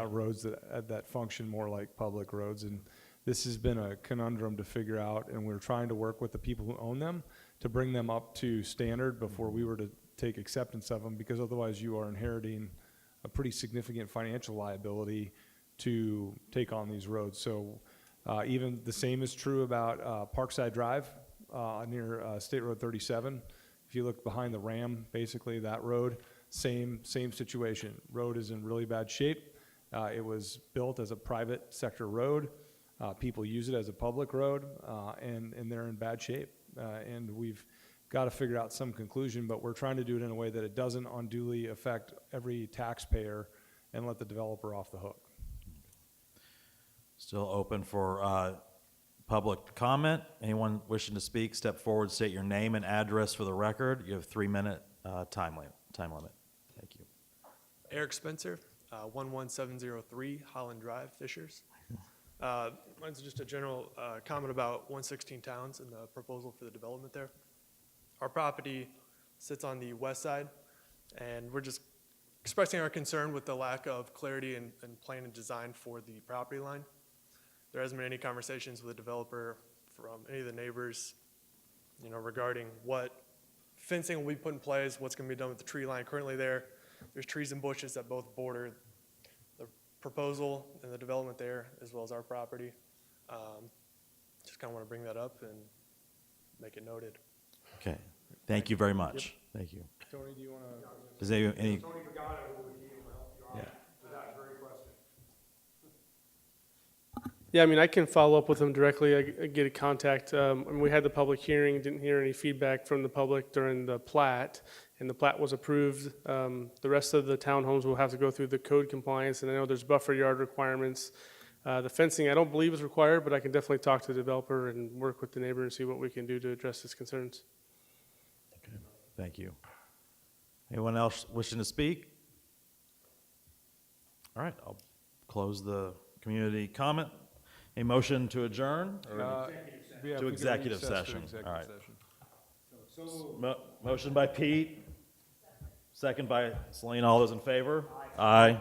roads that function more like public roads. And this has been a conundrum to figure out, and we're trying to work with the people who own them to bring them up to standard before we were to take acceptance of them, because otherwise you are inheriting a pretty significant financial liability to take on these roads. So even the same is true about Parkside Drive near State Road 37. If you look behind the Ram, basically that road, same situation. Road is in really bad shape. It was built as a private sector road. People use it as a public road, and they're in bad shape. And we've got to figure out some conclusion, but we're trying to do it in a way that it doesn't unduly affect every taxpayer and let the developer off the hook. Still open for public comment. Anyone wishing to speak, step forward, state your name and address for the record. You have a 3-minute time limit. Thank you. Eric Spencer, 11703 Holland Drive, Fishers. Mine's just a general comment about 116 Towns and the proposal for the development there. Our property sits on the west side, and we're just expressing our concern with the lack of clarity and plan and design for the property line. There hasn't been any conversations with the developer from any of the neighbors, regarding what fencing will be put in place, what's going to be done with the tree line currently there. There's trees and bushes that both border the proposal and the development there, as well as our property. Just kind of want to bring that up and make it noted. Okay. Thank you very much. Thank you. Tony, do you want to? Does any? Tony Pagano, who would be able to help you out with that very question. Yeah, I mean, I can follow up with them directly. I get a contact. And we had the public hearing, didn't hear any feedback from the public during the plat, and the plat was approved. The rest of the townhomes will have to go through the code compliance, and I know there's buffer yard requirements. The fencing, I don't believe is required, but I can definitely talk to the developer and work with the neighbor and see what we can do to address his concerns. Okay. Thank you. Anyone else wishing to speak? All right, I'll close the community comment. A motion to adjourn? Or to executive session. All right. Motion by Pete, second by Celine. All those in favor? Aye.